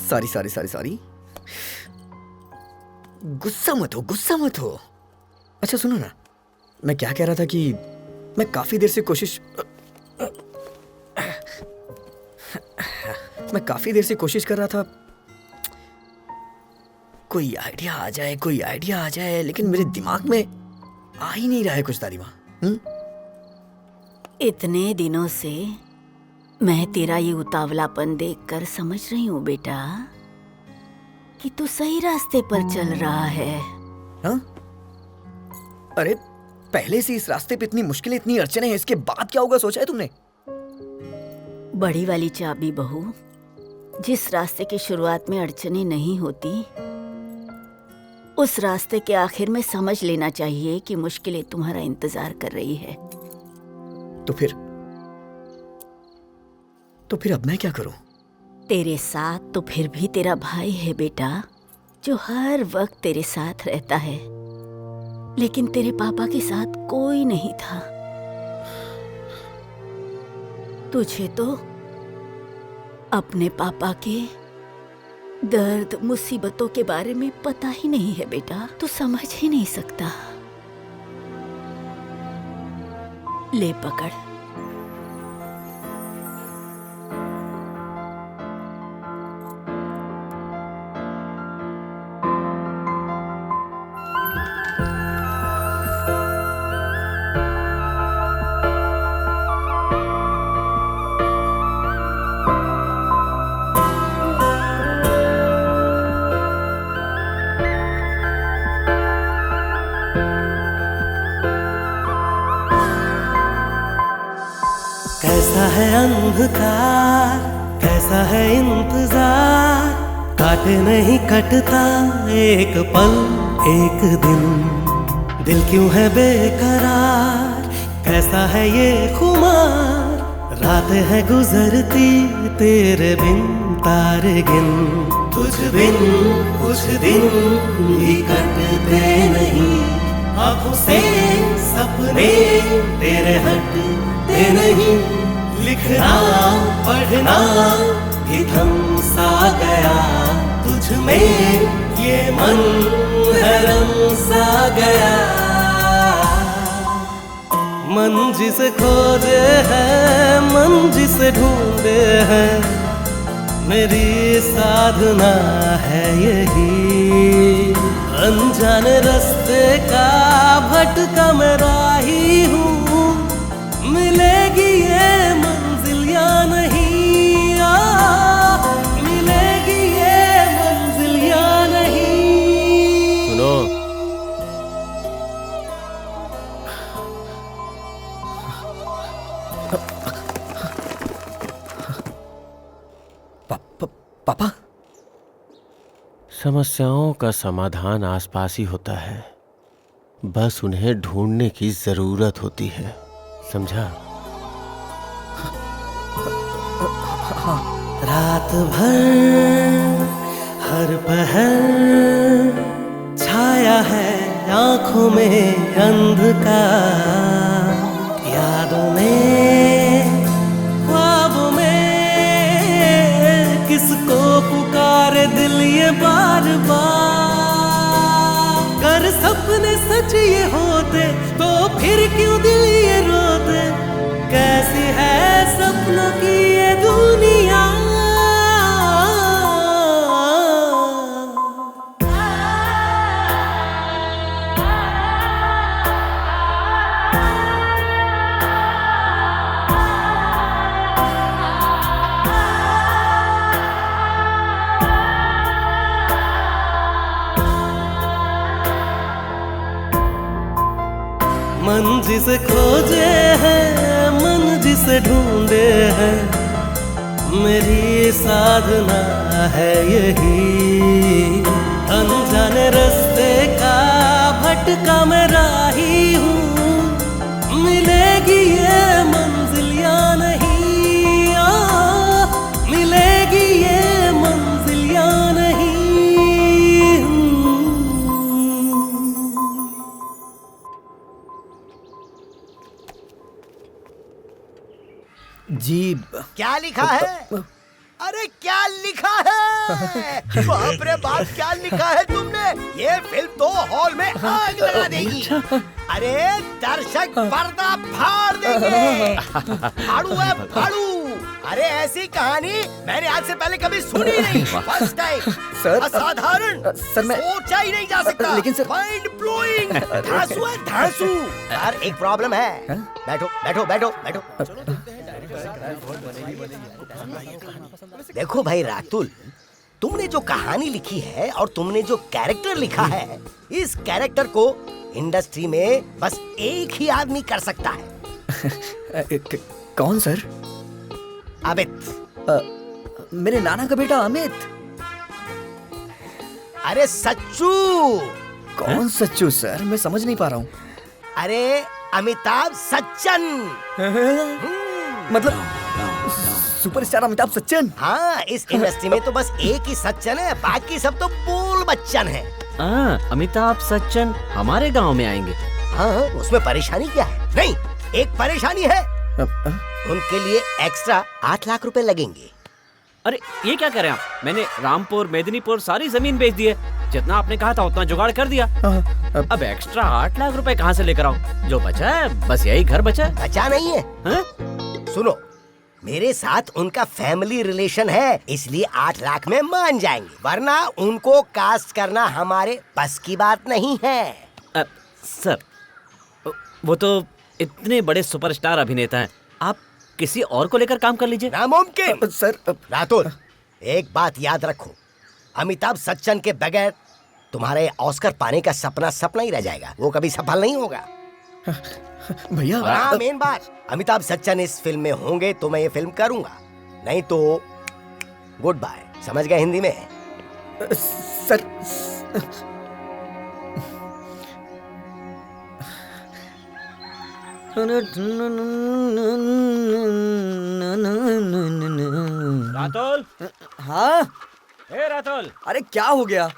सॉरी। गुस्सा मत हो। अच्छा सुनो ना, मैं क्या कह रहा था कि मैं काफी देर से कोशिश कर रहा था कोई आइडिया आ जाए, लेकिन मेरे दिमाग में आ ही नहीं रहा है कुछ दादी माँ। इतने दिनों से मैं तेरा ये उतावलापन देखकर समझ रही हूँ बेटा कि तू सही रास्ते पर चल रहा है। हाँ? अरे पहले से इस रास्ते पे इतनी मुश्किलें, इतनी अड़चनें हैं, इसके बाद क्या होगा सोचा है तुमने? बड़ी वाली चाबी बहू, जिस रास्ते की शुरुआत में अड़चनें नहीं होती, उस रास्ते के आखिर में समझ लेना चाहिए कि मुश्किलें तुम्हारा इंतजार कर रही है। तो फिर अब मैं क्या करूं? तेरे साथ तो फिर भी तेरा भाई है बेटा, जो हर वक्त तेरे साथ रहता है, लेकिन तेरे पापा के साथ कोई नहीं था। तुझे तो अपने पापा के दर्द, मुसीबतों के बारे में पता ही नहीं है बेटा, तू समझ ही नहीं सकता। ले पकड़। कैसा है अंधकार, कैसा है इंतजार, काटे नहीं कटता एक पल एक दिन, दिल क्यों है बेकरार, कैसा है ये खुमार, रातें है गुजरती तेरे बिन तारे गिन, तुझ बिन कुछ दिन भी कटते नहीं, आंखों से सपने तेरे हटते नहीं, लिखना पढ़ना भी थम सा गया, तुझ में ये मन हरम सा गया, मन जिसे खोजे है, मन जिसे ढूंढे है, मेरी साधना है यही, अनजाने रास्ते का भटका मैं राही हूँ, मिलेगी ये मंजिल या नहीं, मिलेगी ये मंजिल या नहीं। सुनो, पापा, समस्याओं का समाधान आसपास ही होता है, बस उन्हें ढूंढने की जरूरत होती है, समझा? रात भर हर पहर छाया है आंखों में अंधकार, या पुकारे दिल ये बार बार, कर सपने सच ये होते तो फिर क्यों दिल ये रोते, कैसी है सपनों की ये दुनिया। मन जिसे खोजे हैं, मन जिसे ढूंढे हैं, मेरी साधना है यही। अनजाने रास्ते का भटका मैं राही हूँ, मिलेगी ये मंजिल या नहीं, मिलेगी ये मंजिल या नहीं। जी क्या लिखा है? अरे क्या लिखा है? बाप रे बाप, क्या लिखा है तुमने? ये फिल्म तो हॉल में आग लगा देगी। अरे दर्शक पर्दा फाड़ देंगे। फाड़ू है फाड़ू। अरे ऐसी कहानी मैंने आज से पहले कभी सुनी नहीं। First time. सर, असाधारण। सर मैं सोचा ही नहीं जा सकता। लेकिन सर माइंड ब्लोइंग। धांसू है धांसू। यार एक प्रॉब्लम है। बैठो बैठो बैठो बैठो। देखो भाई रातुल, तुमने जो कहानी लिखी है और तुमने जो कैरेक्टर लिखा है, इस कैरेक्टर को इंडस्ट्री में बस एक ही आदमी कर सकता है। कौन सर? अमित। मेरे नाना का बेटा अमित। अरे सच्चू। कौन सच्चू सर? मैं समझ नहीं पा रहा हूँ। अरे अमिताभ सच्चन। मतलब सुपरस्टार अमिताभ बच्चन? हाँ, इस इंडस्ट्री में तो बस एक ही सच्चन है, बाकी सब तो बोल बच्चन है। अमिताभ सच्चन हमारे गांव में आएंगे। हाँ, उसमें परेशानी क्या है? नहीं, एक परेशानी है। उनके लिए एक्स्ट्रा 8 लाख रुपए लगेंगे। अरे ये क्या कर रहे हैं आप? मैंने रामपुर मेदिनीपुर सारी जमीन बेच दी है। जितना आपने कहा था उतना जुगाड़ कर दिया। अब एक्स्ट्रा 8 लाख रुपए कहाँ से लेकर आऊं? जो बचा है बस यही घर बचा है। बचा नहीं है, है? सुनो, मेरे साथ उनका फैमिली रिलेशन है, इसलिए 8 लाख में मान जाएंगे, वरना उनको कास्ट करना हमारे बस की बात नहीं है। सर, वो तो इतने बड़े सुपरस्टार अभिनेता हैं, आप किसी और को लेकर काम कर लीजिए। नामुमकिन। सर रातुल, एक बात याद रखो, अमिताभ बच्चन के बगैर तुम्हारे ऑस्कर पाने का सपना सपना ही रह जाएगा, वो कभी सफल नहीं होगा। भैया, हाँ, मेन बात, अमिताभ बच्चन इस फिल्म में होंगे तो मैं ये फिल्म करूंगा, नहीं तो गुड बाय। समझ गए हिंदी में? सर रातुल। हाँ? ए रातुल। अरे क्या हो गया?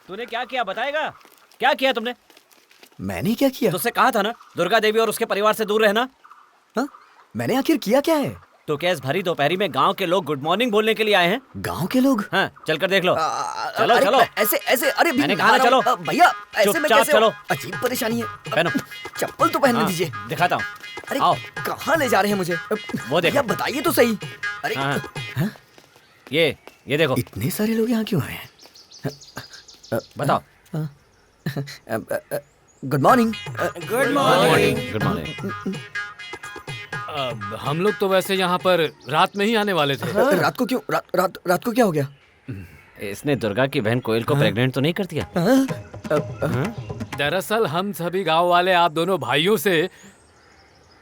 तूने क्या किया बताएगा? क्या किया तुमने? मैंने क्या किया? तुझसे कहा था ना दुर्गा देवी और उसके परिवार से दूर रहना। हाँ? मैंने आखिर किया क्या है? तो क्या इस भरी दोपहरी में गांव के लोग गुड मॉर्निंग बोलने के लिए आए हैं? गांव के लोग? हाँ, चलकर देख लो। चलो चलो। ऐसे ऐसे, अरे मैंने कहा ना चलो। भैया ऐसे में कैसे? चलो। अजीब परेशानी है। पहनो। चप्पल तो पहनने दीजिए। दिखाता हूँ। अरे आओ। कहाँ ले जा रहे हैं मुझे? वो देखो। भैया बताइए तो सही। अरे हाँ। ये देखो। इतने सारे लोग यहाँ क्यों आए हैं? बताओ। Good morning. Good morning. Good morning. हम लोग तो वैसे यहाँ पर रात में ही आने वाले थे। रात को क्यों? रात को क्या हो गया? इसने दुर्गा की बहन कोयल को प्रेग्नेंट तो नहीं कर दिया? दरअसल हम सभी गांव वाले आप दोनों भाइयों से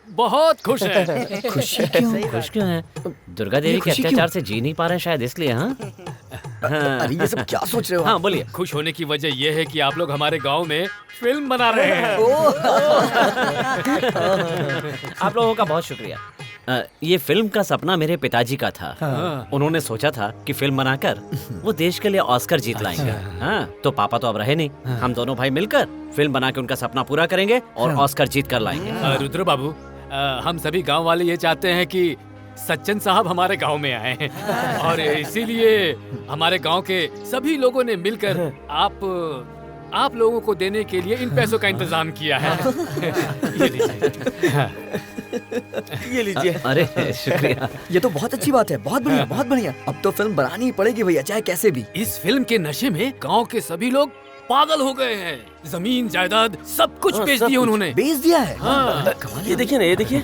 बहुत खुश हैं। खुश क्यों? खुश क्यों हैं? दुर्गा देवी के अत्याचार से जी नहीं पा रहे हैं शायद, इसलिए। हाँ, अरे ये सब क्या सोच रहे हो? हाँ बोलिए। खुश होने की वजह यह है कि आप लोग हमारे गांव में फिल्म बना रहे हैं। आप लोगों का बहुत शुक्रिया। ये फिल्म का सपना मेरे पिताजी का था। उन्होंने सोचा था कि फिल्म बनाकर वो देश के लिए ऑस्कर जीत लाएंगे। हाँ, तो पापा तो अब रहे नहीं, हम दोनों भाई मिलकर फिल्म बना के उनका सपना पूरा करेंगे और ऑस्कर जीत कर लाएंगे। रुद्र बाबू, हम सभी गांव वाले ये चाहते हैं कि सच्चन साहब हमारे गांव में आए हैं और इसीलिए हमारे गांव के सभी लोगों ने मिलकर आप लोगों को देने के लिए इन पैसों का इंतजाम किया है। ये लीजिए। ये लीजिए। अरे शुक्रिया। ये तो बहुत अच्छी बात है, बहुत बढ़िया, बहुत बढ़िया। अब तो फिल्म बनानी ही पड़ेगी भैया, चाहे कैसे भी। इस फिल्म के नशे में गांव के सभी लोग पागल हो गए हैं। जमीन जायदाद सब कुछ बेच दिया उन्होंने। बेच दिया है? ये देखिए ना, ये देखिए,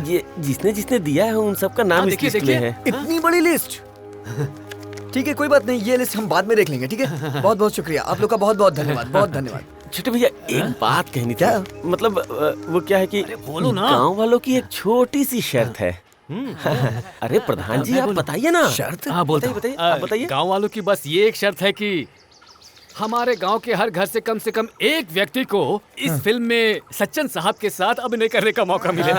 ये जिसने जिसने दिया है उन सबका नाम इस लिस्ट में है। इतनी बड़ी लिस्ट। ठीक है, कोई बात नहीं, ये लिस्ट हम बाद में देख लेंगे। ठीक है, बहुत बहुत शुक्रिया, आप लोग का बहुत बहुत धन्यवाद, बहुत धन्यवाद। छोटे भैया, एक बात कहनी थी। मतलब वो क्या है कि बोलो ना। गांव वालों की एक छोटी सी शर्त है। अरे प्रधान जी, आप बताइए ना। शर्त? हाँ बोलता हूँ। बताइए। गांव वालों की बस ये एक शर्त है कि हमारे गांव के हर घर से कम एक व्यक्ति को इस फिल्म में सच्चन साहब के साथ अभिनय करने का मौका मिले।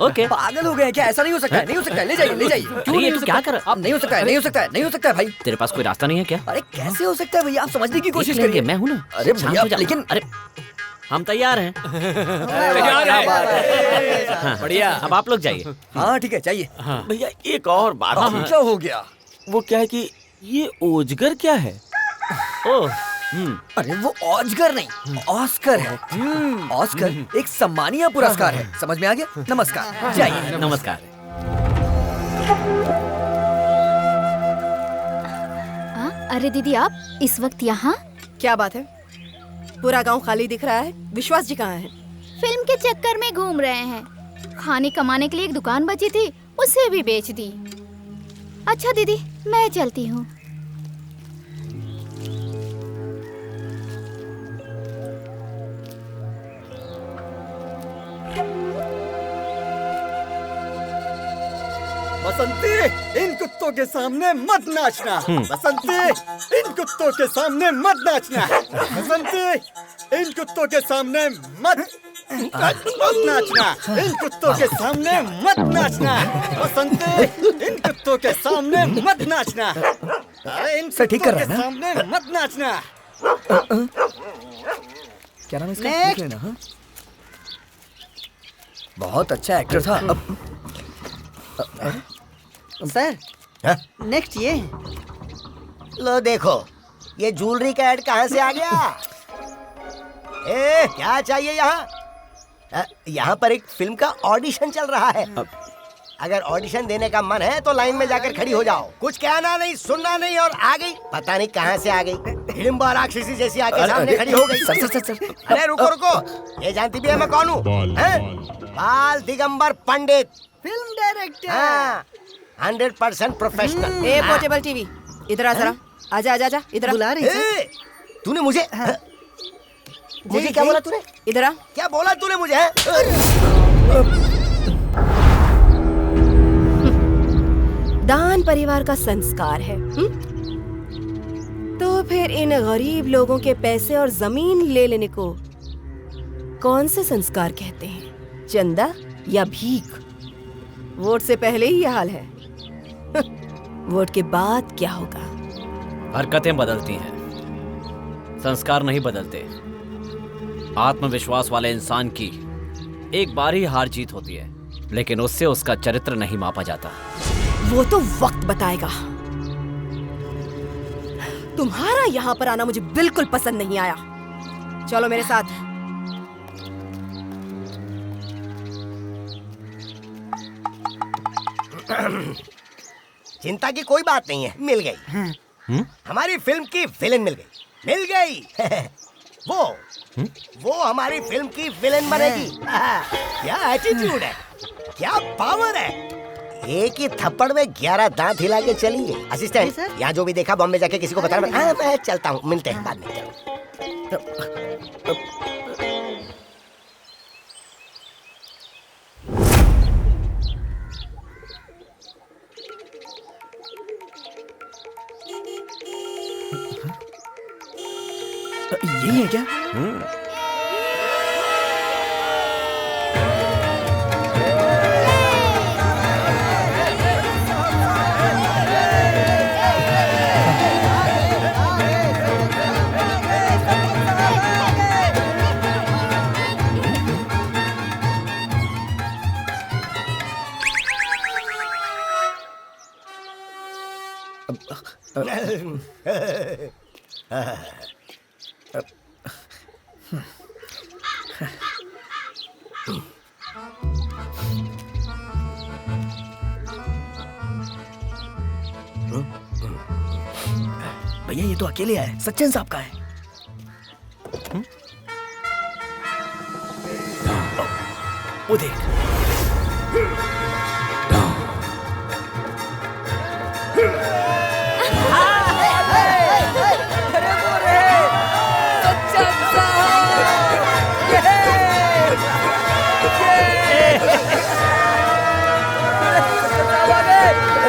ओके। पागल हो गए क्या? ऐसा नहीं हो सकता है, नहीं हो सकता है, ले जाइए, ले जाइए। क्यों नहीं? तू क्या कर? अब नहीं हो सकता है, नहीं हो सकता है, नहीं हो सकता है भाई। तेरे पास कोई रास्ता नहीं है क्या? अरे कैसे हो सकता है भैया, आप समझने की कोशिश देख करिए। लेंगे, मैं हूँ ना। अरे शांत भैया, हो जा। लेकिन अरे हम तैयार हैं। हाँ, बढ़िया। अब आप लोग जाइए। हाँ ठीक है, चाहिए। भैया एक और बात थी। क्या हो गया? वो क्या है कि ये ओजगर क्या है? ओह, अरे वो ऑस्कर नहीं, ऑस्कर है। ऑस्कर एक सम्मानीय पुरस्कार है, समझ में आ गया? नमस्कार, जाइए। नमस्कार। अरे दीदी, आप इस वक्त यहाँ? क्या बात है? पूरा गांव खाली दिख रहा है। विश्वास जी कहाँ हैं? फिल्म के चक्कर में घूम रहे हैं। खाने कमाने के लिए एक दुकान बची थी, उसे भी बेच दी। अच्छा दीदी, मैं चलती हूँ। बसंती, इन कुत्तों के सामने मत नाचना। बसंती, इन कुत्तों के सामने मत नाचना। बसंती, इन कुत्तों के सामने मत नाचना। इन कुत्तों के सामने मत नाचना। बसंती, इन कुत्तों के सामने मत नाचना। अरे इन सर, ठीक कर रहा कुत्तों है के सामने मत नाचना। क्या नाम है इसका? देख लेना। हाँ, बहुत अच्छा एक्टर था। सर, नेक्स्ट ये। लो देखो, ये ज्वेलरी का ऐड कहाँ से आ गया? ए, क्या चाहिए यहाँ? यहाँ पर एक फिल्म का ऑडिशन चल रहा है। अगर ऑडिशन देने का मन है तो लाइन में जाकर खड़ी हो जाओ। कुछ कहना नहीं, सुनना नहीं, और आ गई पता नहीं कहाँ से आ गई। हिडिंबा राक्षसी जैसी आके सामने खड़ी हो गई। सर। अरे रुको रुको, ये जानती भी है मैं कौन हूँ? बाल दिगंबर पंडित, फिल्म डायरेक्टर। हाँ, 100% प्रोफेशनल। ए पोर्टेबल टीवी, इधर आ जरा। आजा आजा आजा, इधर बुला रही है। तूने मुझे मुझे क्या बोला तूने? इधर आ। क्या बोला तूने मुझे? दान परिवार का संस्कार है। तो फिर इन गरीब लोगों के पैसे और जमीन ले लेने को कौन से संस्कार कहते हैं? चंदा या भीख? वोट से पहले ही ये हाल है। वोट के बाद क्या होगा? हरकतें बदलती हैं, संस्कार नहीं बदलते। आत्मविश्वास वाले इंसान की एक बार ही हार जीत होती है, लेकिन उससे उसका चरित्र नहीं मापा जाता। वो तो वक्त बताएगा। तुम्हारा यहाँ पर आना मुझे बिल्कुल पसंद नहीं आया। चलो मेरे साथ। चिंता की कोई बात नहीं है, मिल गई। हमारी फिल्म की विलेन मिल गई, मिल गई। वो हमारी फिल्म की विलेन बनेगी। क्या एटीट्यूड है, क्या पावर है। एक ही थप्पड़ में 11 दांत हिला के चली गई। असिस्टेंट, यहाँ जो भी देखा बॉम्बे जाके किसी को बताना। मैं चलता हूँ, मिलते हैं बाद में। यही है क्या? भैया ये तो अकेले आए, सचिन साहब का है। वो देख।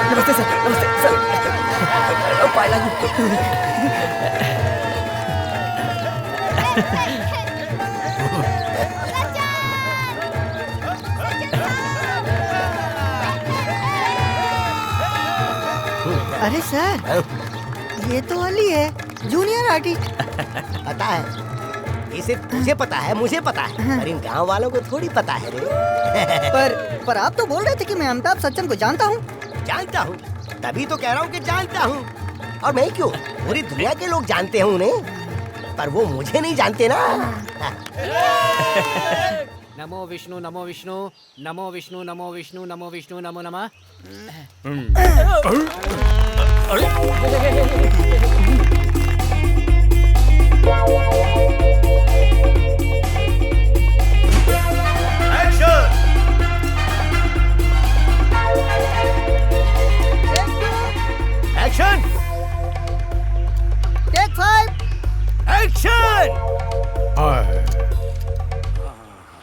नमस्ते सर, नमस्ते सर। पायला अरे सर, ये तो अली है, जूनियर आर्टिस्ट। पता है, ये सिर्फ तुझे पता है, मुझे पता है, पर इन गांव वालों को थोड़ी पता है रे। पर आप तो बोल रहे थे कि मैं अमिताभ बच्चन को जानता हूँ। जानता हूँ, तभी तो कह रहा हूँ कि जानता हूँ। और मैं क्यों, पूरी दुनिया के लोग जानते हैं उन्हें, पर वो मुझे नहीं जानते ना। नमो विष्णु नमो विष्णु नमो विष्णु नमो विष्णु नमो विष्णु नमो नमः। Action! Take 5, action!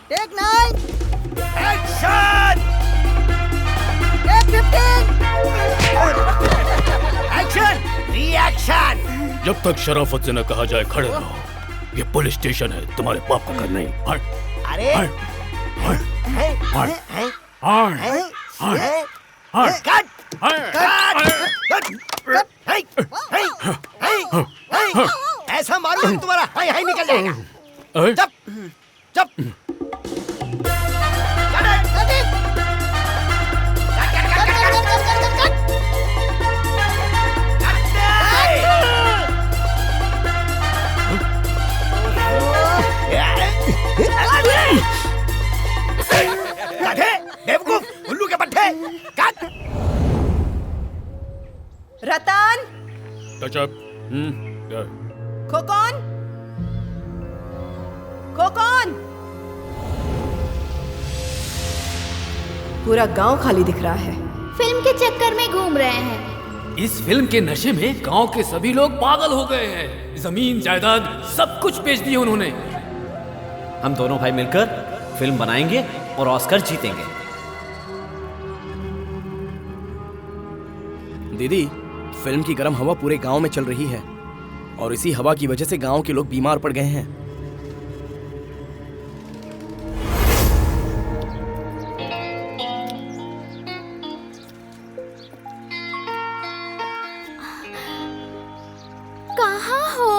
Take 9, action! Take 15, action! Reaction! जब तक शराफत से न कहा जाए खड़े रहो। ये पुलिस स्टेशन है, तुम्हारे बाप का घर नहीं। हट। अरे हट। हट। हट। हट। हट। कट! ऐसा मारूंगा तुम्हारा हाय हाय निकल जाएगा। चुप चुप। बेवकूफ, उल्लू के पट्टे। कट! रतन, टचअप। खोकन, खोकन। पूरा गांव खाली दिख रहा है। फिल्म के चक्कर में घूम रहे हैं। इस फिल्म के नशे में गांव के सभी लोग पागल हो गए हैं। जमीन जायदाद सब कुछ बेच दिए उन्होंने। हम दोनों भाई मिलकर फिल्म बनाएंगे और ऑस्कर जीतेंगे। दीदी, फिल्म की गर्म हवा पूरे गांव में चल रही है और इसी हवा की वजह से गांव के लोग बीमार पड़ गए हैं। कहाँ हो?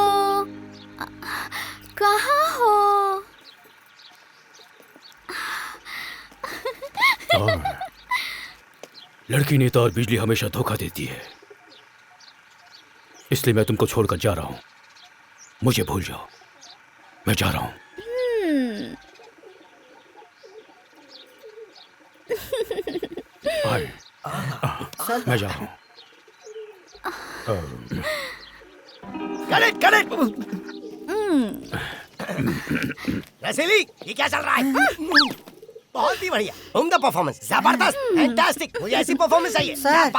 कहाँ हो? लड़की नेता और बिजली हमेशा धोखा देती है, इसलिए मैं तुमको छोड़कर जा रहा हूं। मुझे भूल जाओ, मैं जा रहा हूं। मैं जा रहा हूं। करेक्ट। रसीली, ये क्या चल रहा है? बहुत ही बढ़िया, उम्दा परफॉर्मेंस, जबरदस्त, फैंटास्टिक। मुझे ऐसी परफॉर्मेंस चाहिए। सर,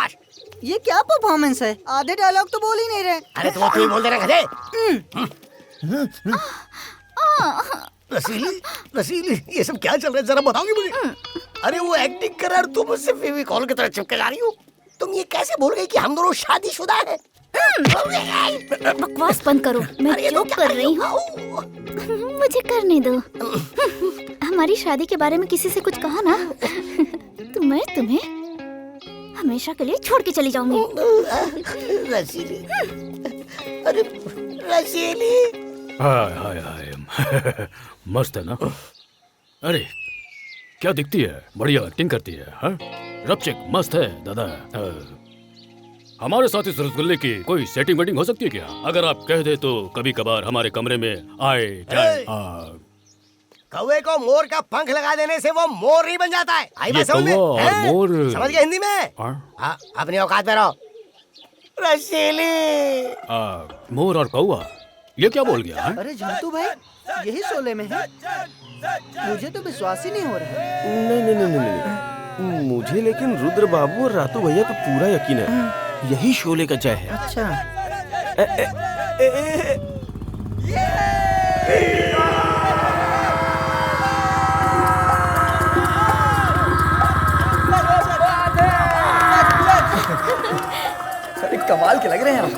ये क्या परफॉर्मेंस है? आधे डायलॉग तो बोल ही नहीं रहे। अरे तो तू ही बोल दे रहा गधे। रसीली, ये सब क्या चल रहा है, जरा बताओगी मुझे? अरे वो एक्टिंग कर रहा है, तुम मुझसे फेविकॉल की तरह चिपके जा रही हो। तुम ये कैसे भूल गई कि हम दोनों शादीशुदा हैं? बकवास बंद करो, मैं जोक कर रही हूँ। मुझे करने दो। हमारी शादी के बारे में किसी से कुछ कहा ना तो मैं तुम्हें हमेशा के लिए छोड़ के चली जाऊंगी। रसीली, अरे रसीली। हाय मस्त है ना? अरे क्या दिखती है, बढ़िया एक्टिंग करती है। हाँ, रपचिक मस्त है दादा। हमारे साथ इस रसगुल्ले की कोई सेटिंग वेटिंग हो सकती है क्या? अगर आप कह दे तो कभी कभार हमारे कमरे में आए जाए। कौवे को मोर का पंख लगा देने से वो मोर नहीं बन जाता है। आई बात समझ में? और मोर समझ गए हिंदी में? अपनी औकात में रहो। रसीली मोर और कौवा, ये क्या बोल गया? अरे जंतु भाई, यही शोले में है। मुझे तो विश्वास ही नहीं हो रहा है। नहीं, मुझे लेकिन रुद्र बाबू और रातू भैया पे पूरा यकीन है, यही शोले का जय है। अच्छा। अरे कमाल के लग रहे हैं आप।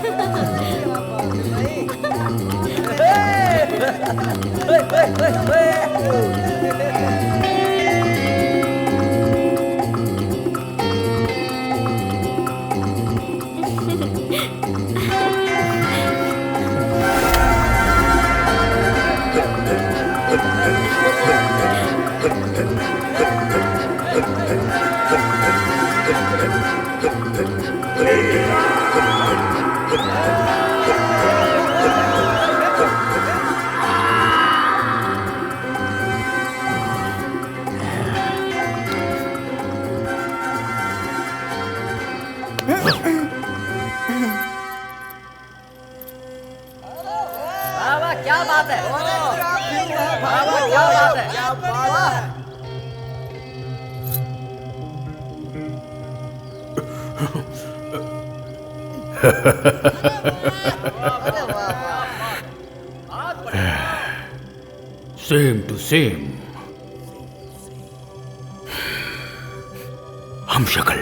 क्या बात है? क्या बात है? सेम टू सेम, हम शक्ल।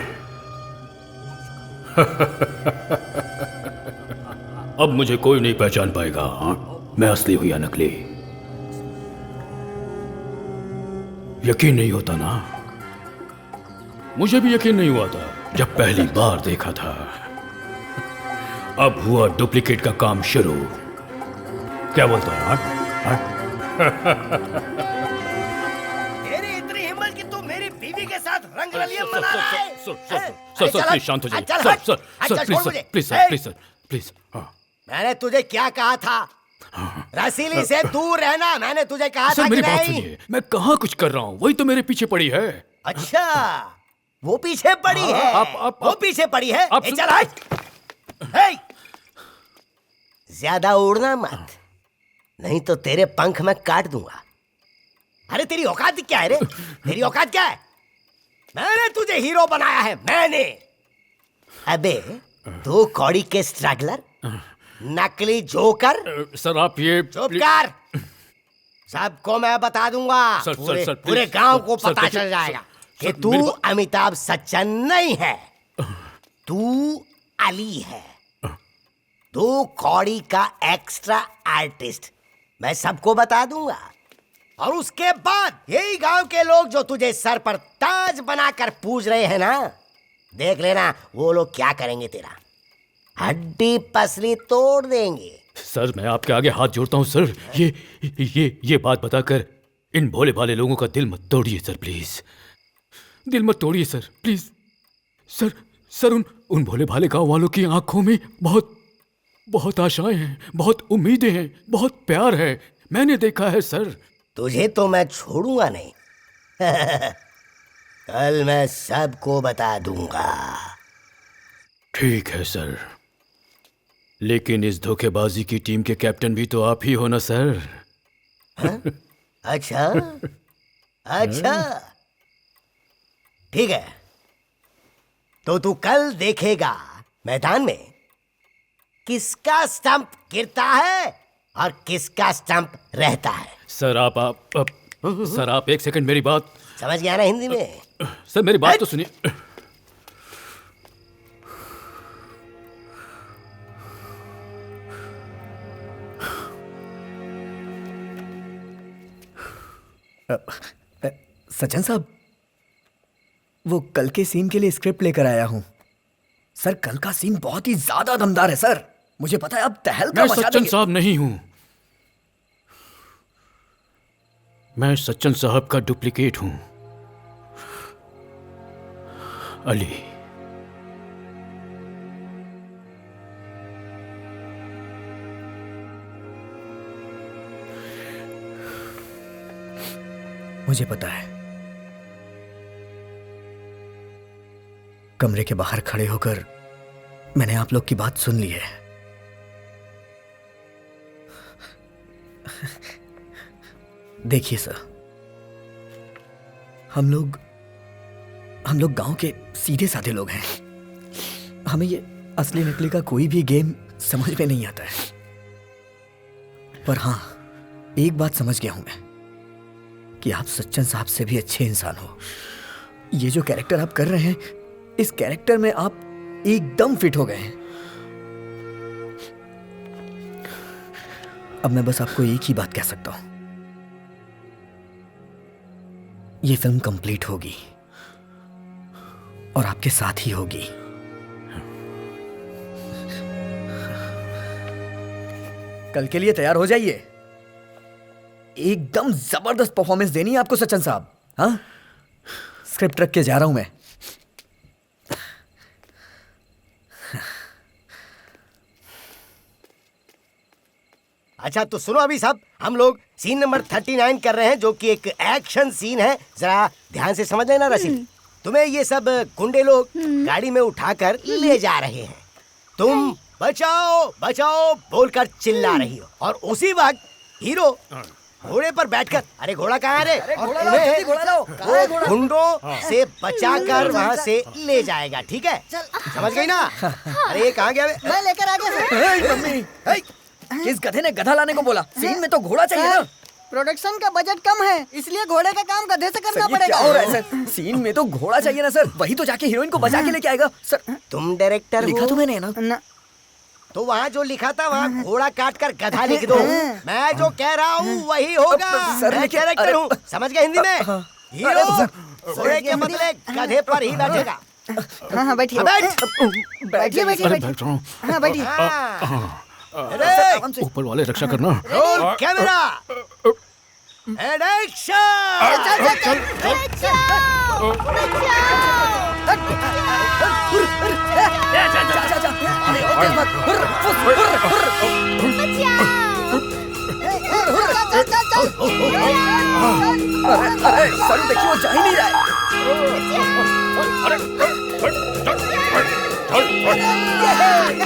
अब मुझे कोई नहीं पहचान पाएगा। हाँ? मैं असली हूं या नकली? यकीन नहीं होता ना? मुझे भी यकीन नहीं हुआ था जब पहली बार देखा था। अब हुआ डुप्लीकेट का काम शुरू। क्या बोलता है? तेरी इतनी हिम्मत कि तू मेरी बीवी के साथ रंग रलियम मना रहा है? सर प्लीज शांत हो जाइए। Sir please please. मैंने तुझे क्या कहा था? रसीली से दूर रहना। मैंने तुझे कहा था कि मेरी बात नहीं? सुनिए, मैं कहाँ कुछ कर रहा हूँ, वही तो मेरे पीछे पड़ी है। अच्छा, वो पीछे पड़ी है। वो पीछे पड़ी है। चल हट। ज्यादा उड़ना मत, नहीं तो तेरे पंख मैं काट दूंगा। अरे तेरी औकात क्या है रे? तेरी औकात क्या है? मैंने तुझे हीरो बनाया है, मैंने। अबे तू कौड़ी के स्ट्रगलर, नकली जोकर। सर आप ये चुप कर। सबको मैं बता दूंगा। पूरे गांव को पता चल जाएगा कि तू अमिताभ बच्चन नहीं है, तू अली है। तू कौड़ी का एक्स्ट्रा आर्टिस्ट। मैं सबको बता दूंगा। और उसके बाद यही गांव के लोग जो तुझे सर पर ताज बनाकर पूज रहे हैं ना, देख लेना वो लोग क्या करेंगे। तेरा हड्डी पसली तोड़ देंगे। सर मैं आपके आगे हाथ जोड़ता हूँ सर। ये बात बताकर इन भोले भाले लोगों का दिल मत तोड़िए सर, प्लीज। दिल मत तोड़िए सर, प्लीज। सर उन भोले भाले गांव वालों की आंखों में बहुत आशाएं हैं, बहुत उम्मीदें हैं, बहुत प्यार है। मैंने देखा है सर। तुझे तो मैं छोड़ूंगा नहीं। कल मैं सबको बता दूंगा। ठीक है सर, लेकिन इस धोखेबाजी की टीम के कैप्टन भी तो आप ही हो ना सर? अच्छा ठीक है, तो तू कल देखेगा मैदान में किसका स्टंप गिरता है और किसका स्टंप रहता है। सर सर आप एक सेकंड मेरी बात समझ गया ना हिंदी में? सर मेरी बात तो सुनिए। सचिन साहब, वो कल के सीन के लिए स्क्रिप्ट लेकर आया हूं। सर कल का सीन बहुत ही ज्यादा दमदार है सर। मुझे पता है अब तहलका मचा देंगे। मैं सचिन साहब नहीं हूं, मैं सचिन साहब का डुप्लीकेट हूं, अली। मुझे पता है। कमरे के बाहर खड़े होकर मैंने आप लोग की बात सुन ली है। देखिए सर, हम लोग गांव के सीधे साधे लोग हैं। हमें ये असली नकली का कोई भी गेम समझ में नहीं आता है। पर हाँ, एक बात समझ गया हूं मैं कि आप सच्चन साहब से भी अच्छे इंसान हो। ये जो कैरेक्टर आप कर रहे हैं, इस कैरेक्टर में आप एकदम फिट हो गए हैं। अब मैं बस आपको एक ही बात कह सकता हूं, ये फिल्म कंप्लीट होगी और आपके साथ ही होगी। कल के लिए तैयार हो जाइए। एकदम जबरदस्त परफॉर्मेंस देनी है आपको सचिन साहब। हाँ, स्क्रिप्ट रख के जा रहा हूं मैं। अच्छा तो सुनो अभी साहब, हम लोग सीन नंबर 39 कर रहे हैं, जो कि एक एक्शन सीन है। जरा ध्यान से समझ लेना रसीद। तुम्हें ये सब गुंडे लोग गाड़ी में उठाकर ले जा रहे हैं। तुम बचाओ बचाओ बोलकर चिल्ला रही हो, और उसी वक्त हीरो घोड़े पर बैठकर, अरे घोड़ा कहाँ है रे, और उन्हें गुंडों से बचाकर वहाँ से ले जाएगा। ठीक है, समझ गई ना? अरे ये कहाँ गया? मैं लेकर आ गया। मम्मी, किस गधे ने गधा लाने को बोला? सीन में तो घोड़ा चाहिए ना। प्रोडक्शन का बजट कम है, इसलिए घोड़े का काम गधे से करना पड़ेगा। क्या हो रहा है सर? सीन में तो घोड़ा चाहिए ना सर, वही तो जाके हीरोइन को बचा के लेके आएगा। सर तुम डायरेक्टर लिखा तो मैंने ना। तो वहाँ जो लिखा था वहाँ घोड़ा काट कर गधा लिख दो। मैं जो कह रहा हूँ वही होगा। सर, मैं डायरेक्टर हूँ, समझ गए हिंदी में? हीरो घोड़े के बदले गधे पर ही बैठेगा। हाँ बैठिए बैठिए बैठिए। हाँ बैठिए। ऊपर वाले रक्षा करना। रोल कैमरा एंड सर देखिए वो जा ही नहीं रहा है।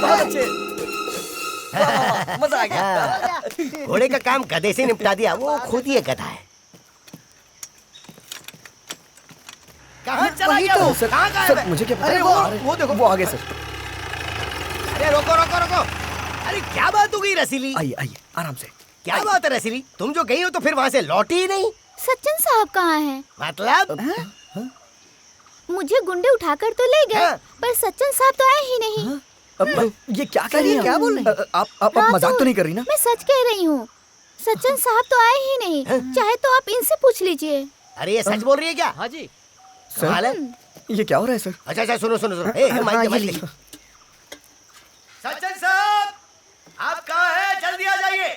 बहुत अच्छे, मजा आ गया। घोड़े का काम गधे से निपटा दिया, वो खुद ही एक गधा है। कहाँ चला गया वो? कहाँ गायब है? मुझे क्या पता? अरे वो देखो, वो आगे सर। अरे रोको रोको रोको, अरे क्या बात हो गई रसीली? आइए आइए आराम से। क्या बात है रसीली? तुम जो गई हो तो फिर वहाँ से लौटी ही नहीं। सचिन साहब कहाँ हैं? मतलब मुझे गुंडे उठाकर तो ले गए, पर सचिन साहब तो आए ही नहीं। ये क्या कह रही है? क्या बोल रही हैं? आप मजाक तो नहीं कर रही ना? मैं सच कह रही हूँ, सचिन साहब तो आए ही नहीं। चाहे तो आप इनसे पूछ लीजिए। अरे ये सच बोल रही है क्या? हाँ जी सर, ये क्या हो रहा है सर? अच्छा अच्छा सुनो सुनो सुनो, माइक सचिन साहब आप कहाँ हैं? जल्दी आ जाइए।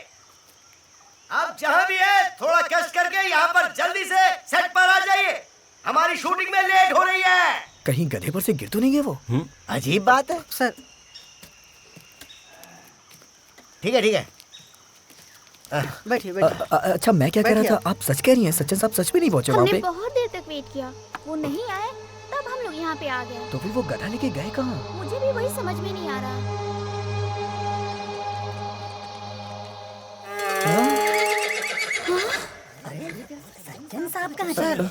आप जहाँ भी है थोड़ा कष्ट करके यहाँ पर जल्दी से सेट पर आ जाइए, हमारी शूटिंग में लेट हो रही है। कहीं गधे पर से गिर तो नहीं गए वो? अजीब बात है सर। ठीक है ठीक है, बैठिए बैठिए। अच्छा मैं क्या कह रहा था, आप सच कह रही हैं? सचिन साहब सच में नहीं पहुंचे वहाँ हमने पे? बहुत देर तक वेट किया, वो नहीं आए, तब हम लोग यहाँ पे आ गए। तो फिर वो गधा लेके गए कहाँ? मुझे भी वही समझ में नहीं आ रहा। सचिन साहब कहाँ सर?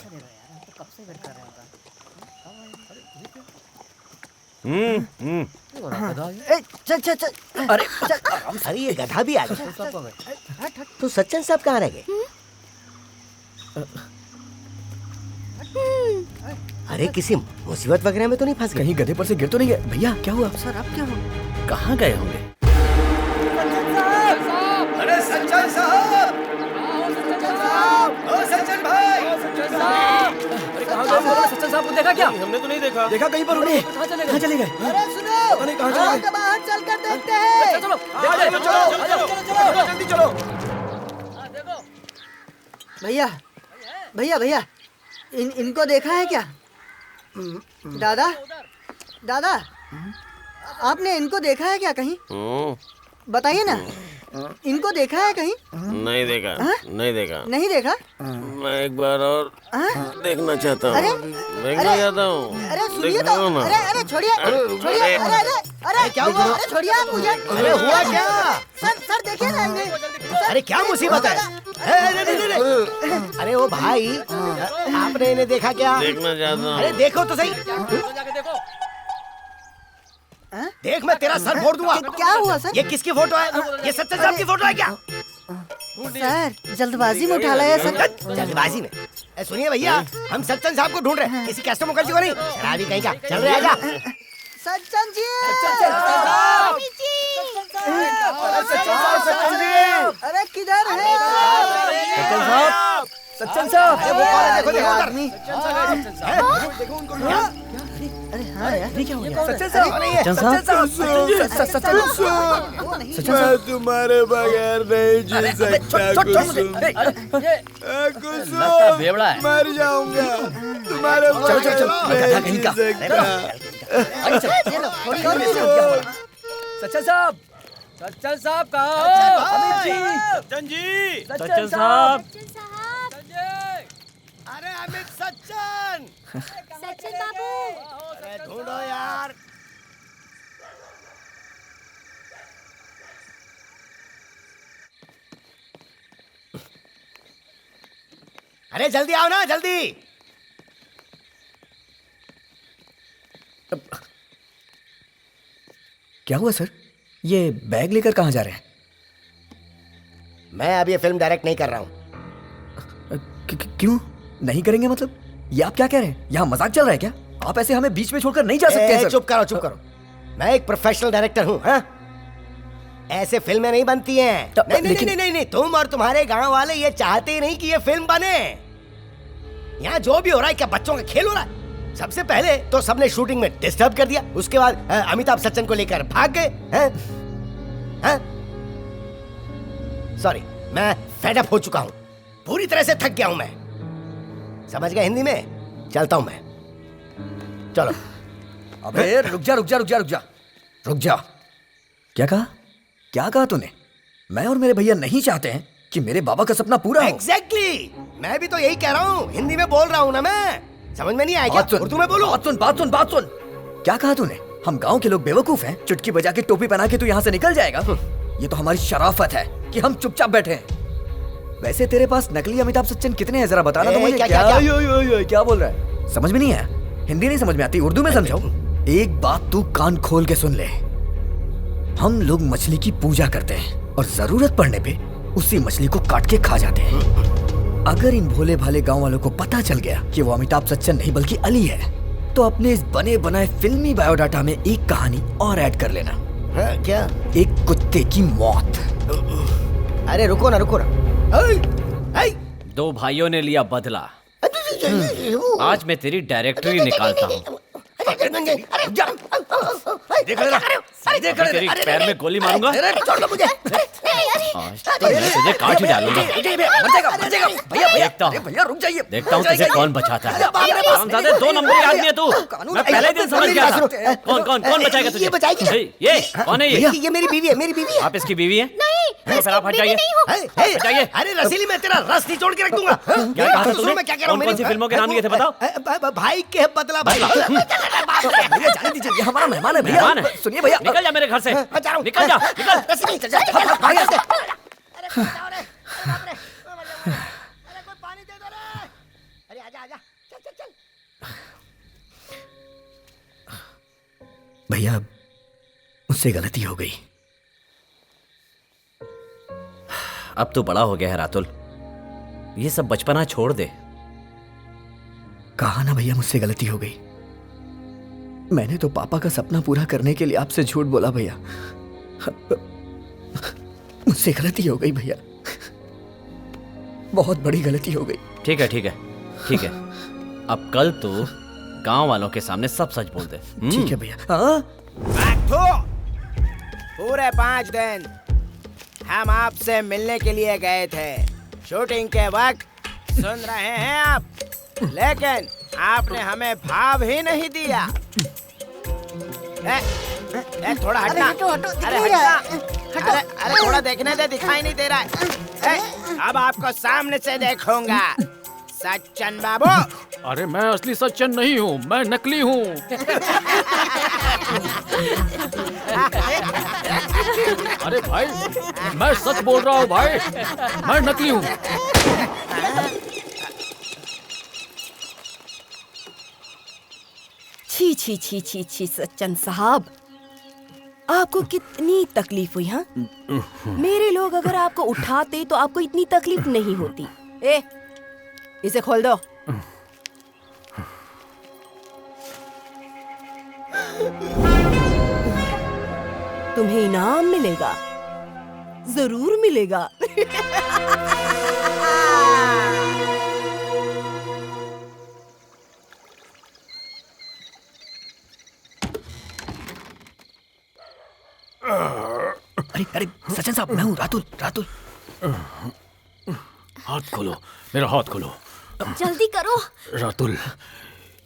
चल चल चल। अरे अरे ये गधा भी आ गया। तो सचिन साहब कहाँ रह गए? अरे किसी मुसीबत वगैरह में तो नहीं फंस गए? कहीं गधे पर से गिर तो नहीं गए? भैया क्या हुआ? सर अब क्या हुआ? कहाँ गए होंगे? अरे सचिन साहब, ओ सचिन भाई, सचिन साहब को देखा क्या? हमने तो नहीं देखा। देखा कहीं पर उन्हें? कहाँ चले गए? अरे सुनो, पता नहीं कहाँ चले गए। बाहर चलकर देखते हैं। चलो जल्दी चलो। भैया भैया भैया, इनको देखा है क्या? दादा दादा, आपने इनको देखा है क्या कहीं? बताइए ना। इनको देखा है कहीं? नहीं देखा। हाँ? नहीं देखा। नहीं देखा? मैं एक बार और देखना चाहता हूँ। देखना चाहता हूँ। अरे सुनिए तो। अरे छोड़िए छोड़िए। अरे अरे अरे क्या हुआ? अरे छोड़िए आप मुझे। अरे हुआ क्या? सर देखिए ना इन्हें। अरे क्या मुसीबत है? अरे वो भाई, आपने इन्हें देखा क्या? देखना चाहता हूँ। अरे देखो तो सही। देख मैं तेरा सर फोड़ दूंगा। क्या हुआ सर? ये किसकी फोटो है? ये सच्चन साहब की फोटो है क्या? सर जल्दबाजी में उठा लाया सर। जल्दबाजी में? सुनिए भैया, हम सच्चन साहब को ढूंढ रहे हैं, किसी कैस्टो मुखर्जी को नहीं। शराबी कहीं का। चल रहे आजा। सच्चन जी। अरे किधर है? सच्चन साहब, सच्चन साहब। अरे वो कौन है? देखो देखो उधर। देखो उनको। अरे हाँ यार, ये क्या हो गया? सच्चन साहब, मैं तुम्हारे बगैर नहीं जी सकता कुसुम। बेवड़ा है। मर जाऊंगा तुम्हारे बगैर नहीं जी सकता। सच्चन साहब, सच्चन साहब कहाँ हो? सच्चन जी। सच्चन साहब। अरे अमित सच्चन। सच्चन बाबू। अरे ढूंढो यार। अरे जल्दी आओ ना, जल्दी। क्या हुआ सर? ये बैग लेकर कहाँ जा रहे हैं? मैं अब ये फिल्म डायरेक्ट नहीं कर रहा हूँ। क्यों नहीं करेंगे? मतलब ये आप क्या कह रहे हैं? यहाँ मजाक चल रहा है क्या? आप ऐसे हमें बीच में छोड़कर नहीं जा सकते हैं सर। चुप करो, चुप करो। मैं एक प्रोफेशनल डायरेक्टर हूँ। हाँ? ऐसे फिल्में नहीं बनती हैं। नहीं, नहीं, नहीं, नहीं, नहीं, तुम और तुम्हारे गांव वाले ये चाहते ही नहीं कि ये फिल्म बने। यहाँ जो भी हो रहा है क्या बच्चों का खेल हो रहा है? सबसे पहले तो सबने शूटिंग में डिस्टर्ब कर दिया, उसके बाद अमिताभ बच्चन को लेकर भाग गए। सॉरी, मैं फेड अप हो चुका हूँ, पूरी तरह से थक गया हूँ मैं। समझ गए हिंदी में? चलता हूँ मैं। चलो। अबे रुक जा रुक जा रुक जा रुक जा रुक जा। क्या कहा? क्या कहा तूने? मैं और मेरे भैया नहीं चाहते हैं कि मेरे बाबा का सपना पूरा हो। एग्जैक्टली, मैं भी तो यही कह रहा हूँ। हिंदी में बोल रहा हूँ ना मैं। समझ में नहीं आया क्या? उर्दू में बोलो। बात सुन बात सुन बात सुन। क्या कहा तूने? हम गांव के लोग बेवकूफ हैं, चुटकी बजा के टोपी पहना के तू यहाँ से निकल जाएगा? ये तो हमारी शराफत है कि हम चुपचाप बैठे हैं। वैसे तेरे पास नकली अमिताभ बच्चन कितने हैं जरा बताना तो मुझे। क्या बोल रहा है? समझ में नहीं आया? हिंदी नहीं समझ में आती, उर्दू में समझाओ। एक बात तू कान खोल के सुन ले। हम लोग मछली की पूजा करते हैं और जरूरत पड़ने पे उसी मछली को काट के खा जाते हैं। अगर इन भोले भाले गांव वालों को पता चल गया कि वो अमिताभ बच्चन नहीं बल्कि अली है, तो अपने इस बने बनाए फिल्मी बायोडाटा में एक कहानी और ऐड कर लेना। क्या? एक कुत्ते की मौत। अरे रुको ना, रुको ना। दो भाइयों ने लिया बदला। आज मैं तेरी डायरेक्टरी निकालता हूँ। तेरी पैर में गोली मारूंगा। छोड़ दो मुझे। आज तो मैं तुझे काट ही डालूंगा। देखता हूँ तुझे कौन बचाता है। हमज़ादे 2 नंबरी आदमी है तू। मैं पहले ही दिन समझ गया था। कौन बचाएगा तुझे? ये कौन है? ये मेरी बीवी है, मेरी बीवी है। आप इसकी बीवी हैं? नहीं, फिर आप हट जाइए। हटाइए। अरे रसीली, मैं तेरा रस निचोड़ के रख दूंगा। क्या कहा था तूने? कौन सी फिल्मों के नाम लिए थे बताओ? भाई के बदला भाई। भैया जाने दीजिए, ये हमारा मेहमान है। मेहमान है? सुनिए भैया, निकल जा मेरे घर से। निकल जा, निकल। भैया मुझसे गलती हो गई। अब तो बड़ा हो गया है रातुल, ये सब बचपना छोड़ दे। कहा ना भैया, मुझसे गलती हो गई। मैंने तो पापा का सपना पूरा करने के लिए आपसे झूठ बोला भैया। मुझसे गलती हो गई भैया, बहुत बड़ी गलती हो गई। ठीक है ठीक है ठीक है, अब कल तो गांव वालों के सामने सब सच बोल दे। ठीक है भैया। पूरे 5 दिन हम आपसे मिलने के लिए गए थे। शूटिंग के वक्त सुन रहे हैं आप, लेकिन आपने हमें भाव ही नहीं दिया। थोड़ा हटना। हटो, अरे हटना। अरे थोड़ा थोड़ा देखने दे, दिखाई नहीं दे रहा है। अब आपको सामने से देखूंगा सच्चन बाबू। अरे मैं असली सच्चन नहीं हूँ, मैं नकली हूँ। अरे भाई मैं सच बोल रहा हूँ भाई, मैं नकली हूँ। छी छी छी छी छी सच्चन साहब, आपको कितनी तकलीफ हुई? हाँ, मेरे लोग अगर आपको उठाते तो आपको इतनी तकलीफ नहीं होती। ए, इसे खोल दो। तुम्हें इनाम मिलेगा, जरूर मिलेगा। अरे अरे सचिन साहब, मैं हूँ रातुल। रातुल हाथ खोलो, मेरा हाथ खोलो। जल्दी करो। रातुल,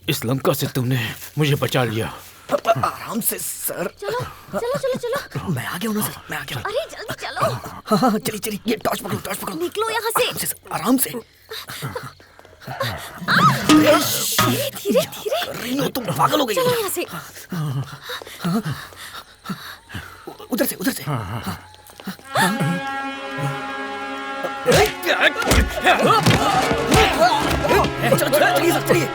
इस लंका से तुमने मुझे बचा लिया। आराम से सर। चलो चलो चलो चलो। मैं आ गया हूँ ना सर, मैं आ गया। अरे जल्दी चलो। हाँ हाँ चलिए चलिए, ये टॉर्च पकड़ो, टॉर्च पकड़ो। निकलो यहाँ से। आराम से। धीरे धीरे। कर रही हो तुम, पागल हो गई। चलो यहाँ से। उधर से, उधर से। चलो चलो चलिए सर, चलिए।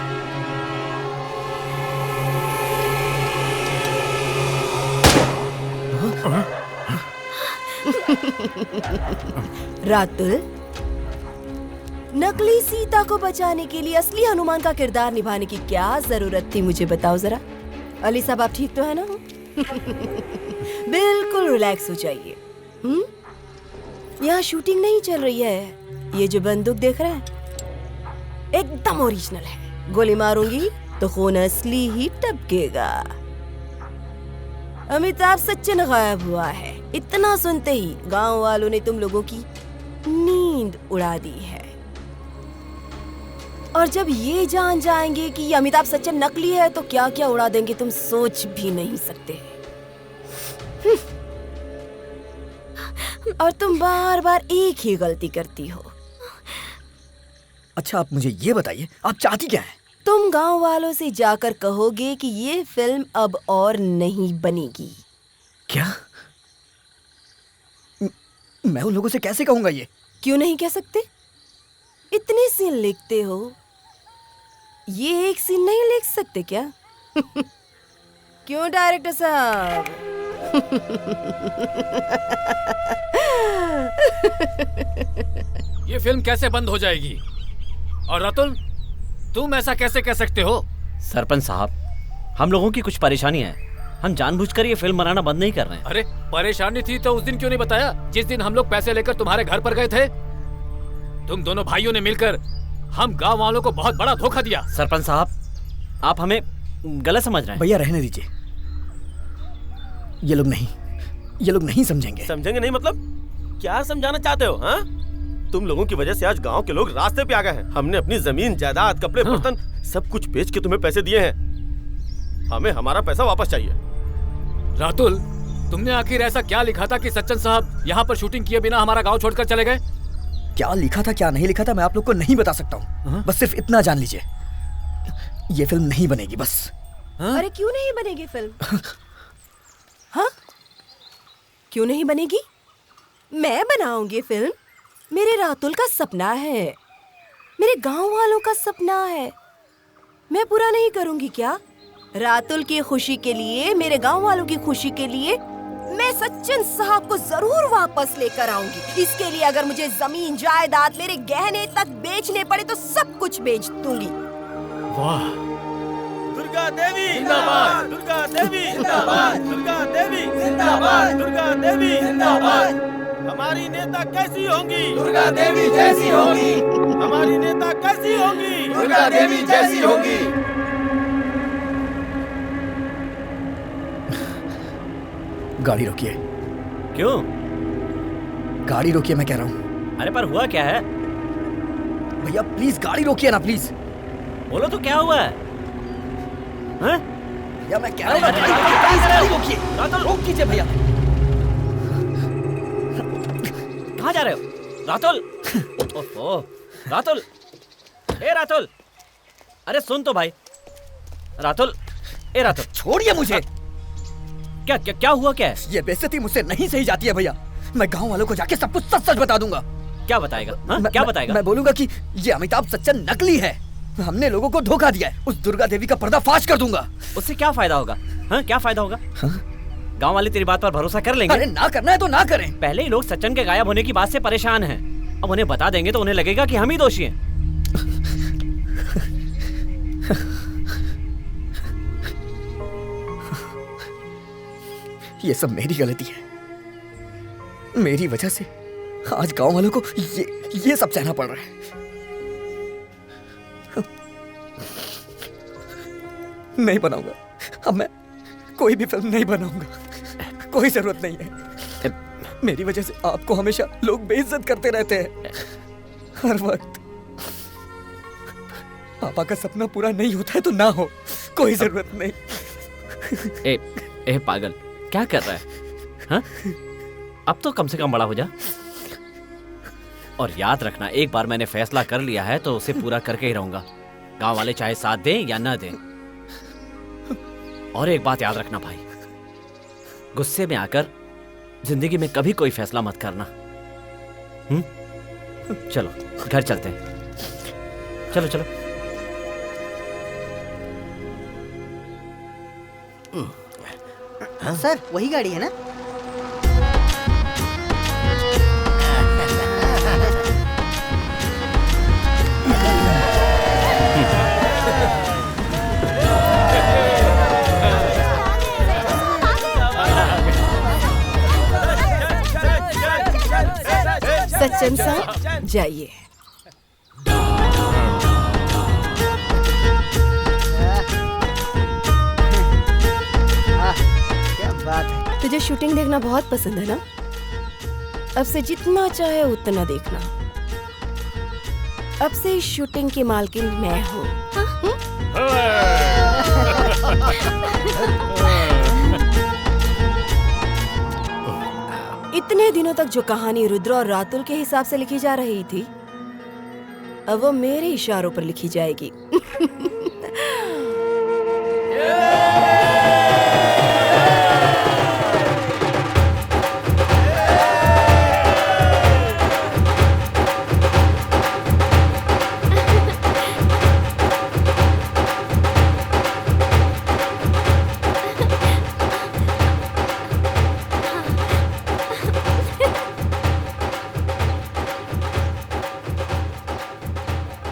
रातुल, नकली सीता को बचाने के लिए असली हनुमान का किरदार निभाने की क्या जरूरत थी, मुझे बताओ जरा। अली साहब, आप ठीक तो है ना? बिल्कुल रिलैक्स हो जाइए। यहाँ शूटिंग नहीं चल रही है। ये जो बंदूक देख रहे हैं एकदम ओरिजिनल है। गोली मारूंगी तो खून असली ही टपकेगा। अमिताभ सच्चन गायब हुआ है, इतना सुनते ही गांव वालों ने तुम लोगों की नींद उड़ा दी है। और जब ये जान जाएंगे कि ये अमिताभ सच्चन नकली है तो क्या क्या उड़ा देंगे तुम सोच भी नहीं सकते। और तुम बार बार एक ही गलती करती हो। अच्छा आप मुझे ये बताइए, आप चाहती क्या है? तुम गांव वालों से जाकर कहोगे कि ये फिल्म अब और नहीं बनेगी। क्या? मैं उन लोगों से कैसे कहूंगा ये? क्यों नहीं कह सकते? इतने सीन लिखते हो, ये एक सीन नहीं लिख सकते क्या? क्यों डायरेक्टर साहब? ये फिल्म कैसे बंद हो जाएगी? और रातुल, तुम ऐसा कैसे कह सकते हो? सरपंच साहब, हम लोगों की कुछ परेशानी है। हम जानबूझकर ये फिल्म बनाना बंद नहीं कर रहे हैं। अरे परेशानी थी तो उस दिन क्यों नहीं बताया, जिस दिन हम लोग पैसे लेकर तुम्हारे घर पर गए थे? तुम दोनों भाइयों ने मिलकर हम गांव वालों को बहुत बड़ा धोखा दिया। सरपंच साहब, आप हमें गलत समझ रहे हैं। भैया रहने दीजिए, ये लोग नहीं समझेंगे। समझेंगे नहीं मतलब? क्या समझाना चाहते हो? हाँ, तुम लोगों की वजह से आज गांव के लोग रास्ते पे आ गए हैं। हमने अपनी जमीन जायदाद, कपड़े, बर्तन सब कुछ बेच के तुम्हें पैसे दिए हैं। हमें हमारा पैसा वापस चाहिए। रातुल, तुमने आखिर ऐसा क्या लिखा था कि सच्चन साहब यहाँ पर शूटिंग किए बिना हमारा गांव छोड़कर चले गए? क्या लिखा था क्या नहीं लिखा था मैं आप लोग को नहीं बता सकता हूँ। बस सिर्फ इतना जान लीजिए, ये फिल्म नहीं बनेगी बस। अरे क्यों नहीं बनेगी फिल्म? हाँ, क्यों नहीं बनेगी? मैं बनाऊंगी फिल्म। मेरे रातुल का सपना है, मेरे गांव वालों का सपना है। मैं पूरा नहीं करूंगी क्या? रातुल की खुशी के लिए, मेरे गांव वालों की खुशी के लिए मैं सच्चन साहब को जरूर वापस लेकर आऊंगी। इसके लिए अगर मुझे जमीन जायदाद, मेरे गहने तक बेचने पड़े तो सब कुछ बेच दूंगी। वाह! दुर्गा देवी जिंदाबाद! दुर्गा देवी जिंदाबाद! दुर्गा देवी जिंदाबाद! दुर्गा देवी जिंदाबाद! हमारी नेता कैसी होंगी? दुर्गा देवी जैसी होंगी। हमारी नेता कैसी होंगी? दुर्गा देवी जैसी होंगी। गाड़ी रोकिए। क्यों? गाड़ी रोकिए मैं कह रहा हूँ। अरे पर हुआ क्या है? भैया प्लीज गाड़ी रोकिए ना प्लीज। बोलो तो क्या हुआ है? हैं? भैया मैं कह रहा हूँ गाड़ी रोकिए। रोक कीजिए भैया। कहाँ जा रहे हो? रातुल! ओहो, रातुल! ए रातुल! अरे सुन तो भाई। रातुल, ए रातुल! छोड़िए मुझे। क्या क्या क्या हुआ क्या है? ये बेइज्जती मुझसे नहीं सही जाती है भैया। मैं गांव वालों को जाके सब कुछ सच सच बता दूंगा। क्या बताएगा? क्या बताएगा? मैं बोलूंगा कि ये अमिताभ बच्चन नकली है। हमने लोगों को धोखा दिया है। उस दुर्गा देवी का पर्दाफाश कर दूंगा। उससे क्या फायदा होगा? हाँ, क्या फायदा होगा? गांव वाले तेरी बात पर भरोसा कर लेंगे? अरे ना करना है तो ना करें। पहले ही लोग सचिन के गायब होने की बात से परेशान हैं। अब उन्हें बता देंगे तो उन्हें लगेगा कि हम ही दोषी हैं। ये सब मेरी गलती है। मेरी वजह से आज गांव वालों को ये सब सहना पड़ रहा है। नहीं बनाऊंगा। अब मैं कोई भी फिल्म नहीं बनाऊंगा। कोई जरूरत नहीं है। मेरी वजह से आपको हमेशा लोग बेइज्जत करते रहते हैं। हर वक्त। पापा का सपना पूरा नहीं होता है तो ना हो, कोई जरूरत नहीं। ए पागल, क्या कर रहा है? हाँ? अब तो कम से कम बड़ा हो जा। और याद रखना, एक बार मैंने फैसला कर लिया है तो उसे पूरा करके ही रहूंगा। गांव वाले चाहे साथ दें या ना दें। और एक बात याद रखना भाई, गुस्से में आकर जिंदगी में कभी कोई फैसला मत करना। चलो घर चलते हैं। चलो चलो। सर वही गाड़ी है ना? सचिन साहब जाइए। क्या बात है। तुझे शूटिंग देखना बहुत पसंद है ना? अब से जितना चाहे उतना देखना। अब से इस शूटिंग की मालकिन मैं हूँ। इतने दिनों तक जो कहानी रुद्र और रातुल के हिसाब से लिखी जा रही थी, अब वो मेरे इशारों पर लिखी जाएगी।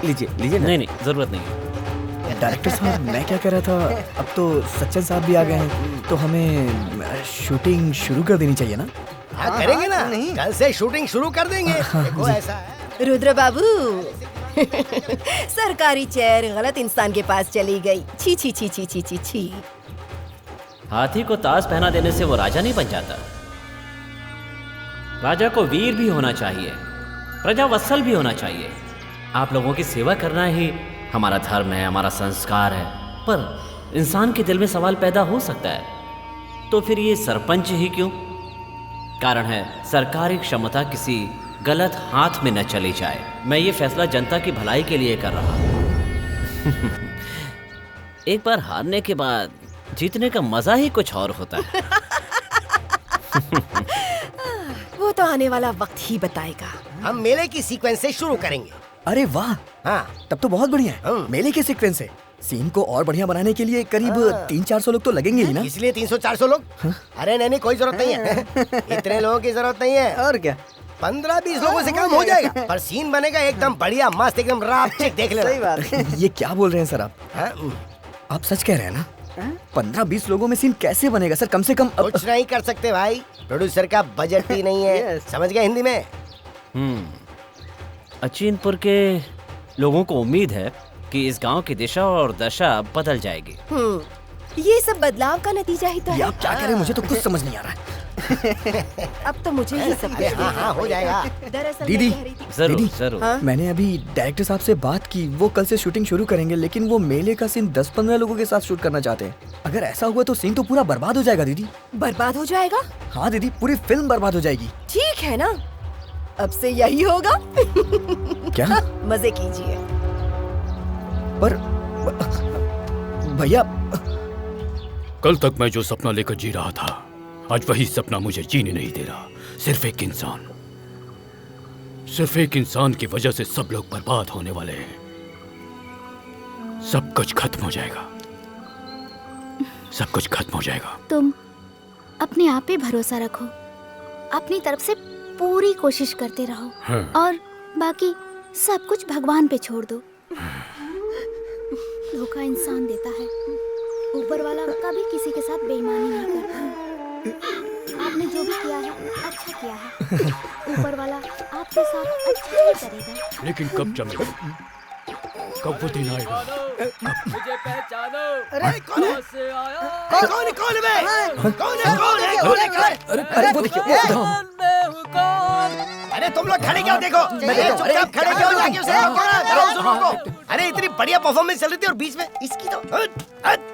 लीजिए लीजिए। नहीं नहीं, जरूरत नहीं। डायरेक्टर साहब, मैं क्या कह रहा था, अब तो सचिन साहब भी आ गए हैं तो हमें शूटिंग शुरू कर देनी चाहिए ना? हाँ करेंगे ना, कल से शूटिंग शुरू कर देंगे। देखो ऐसा है। रुद्र बाबू, सरकारी चेयर गलत इंसान के पास चली गई। छी छी छी छी छी छी छी। हाथी को ताज पहना देने से वो राजा नहीं बन जाता। राजा को वीर भी होना चाहिए, प्रजा वत्सल भी होना चाहिए। आप लोगों की सेवा करना ही हमारा धर्म है, हमारा संस्कार है। पर इंसान के दिल में सवाल पैदा हो सकता है, तो फिर ये सरपंच ही क्यों? कारण है सरकारी क्षमता किसी गलत हाथ में न चली जाए। मैं ये फैसला जनता की भलाई के लिए कर रहा हूं। एक बार हारने के बाद जीतने का मजा ही कुछ और होता है। वो तो आने वाला वक्त ही बताएगा। हम मेले की सीक्वेंस से शुरू करेंगे। अरे वाह, हाँ तब तो बहुत बढ़िया है। मेले के सीक्वेंस से सीन को और बढ़िया बनाने के लिए करीब 300-400 लोग तो लगेंगे ही ना? इसलिए 300-400 लोग? अरे नहीं, कोई जरूरत नहीं है। इतने लोगों की जरूरत नहीं है। और क्या, 15-20 लोगों से काम हो जाएगा। पर सीन बनेगा एकदम बढ़िया, मस्त, एकदम रापचिक। देख लेना। सही बात। ये क्या बोल रहे हैं सर आप? आप सच कह रहे हैं ना? 15-20 लोगों में सीन कैसे बनेगा सर? कम से कम कुछ नहीं कर सकते भाई, प्रोड्यूसर का बजट ही नहीं है। समझ गए हिंदी में? अचीनपुर के लोगों को उम्मीद है कि इस गांव की दिशा और दशा बदल जाएगी। ये सब बदलाव का नतीजा ही तो है। आप क्या कह रहे हैं? मुझे तो कुछ समझ नहीं आ रहा है। अब तो मुझे ही सब हाँ हो जाएगा। दरअसल दीदी, जरूर। मैंने अभी डायरेक्टर साहब से बात की, वो कल से शूटिंग शुरू करेंगे, लेकिन वो मेले का सीन 10-15 लोगों के साथ शूट करना चाहते हैं। अगर ऐसा हुआ तो सीन तो पूरा बर्बाद हो जाएगा दीदी। बर्बाद हो जाएगा? हाँ दीदी, पूरी फिल्म बर्बाद हो जाएगी। ठीक है ना, अब से यही होगा। क्या? मजे कीजिए। पर भैया, कल तक मैं जो सपना लेकर जी रहा था, आज वही सपना मुझे जीने नहीं दे रहा। सिर्फ एक इंसान की वजह से सब लोग बर्बाद होने वाले हैं। सब कुछ खत्म हो जाएगा, सब कुछ खत्म हो जाएगा। तुम अपने आप पे भरोसा रखो, अपनी तरफ से पूरी कोशिश करते रहो, हाँ। और बाकी सब कुछ भगवान पे छोड़ दो। धोखा इंसान देता है, ऊपर वाला कभी किसी के साथ बेईमानी नहीं करता। आपने जो भी किया है अच्छा किया है, ऊपर वाला आपके साथ अच्छा ही करेगा। लेकिन कब जमेगा, कब वो दिन आएगा? मुझे पहचानो। अरे कौन है? से आया? कौन है? कौन है? कौन है? कौन है? कौन है? अरे वो देखिए, मैं हूँ कौन? अरे तुम लोग खड़े क्यों? देखो चुपचाप खड़े क्यों? जाके उसे कराओ सुनो को। अरे इतनी बढ़िया परफॉर्मेंस चल रही थी और बीच में इसकी तो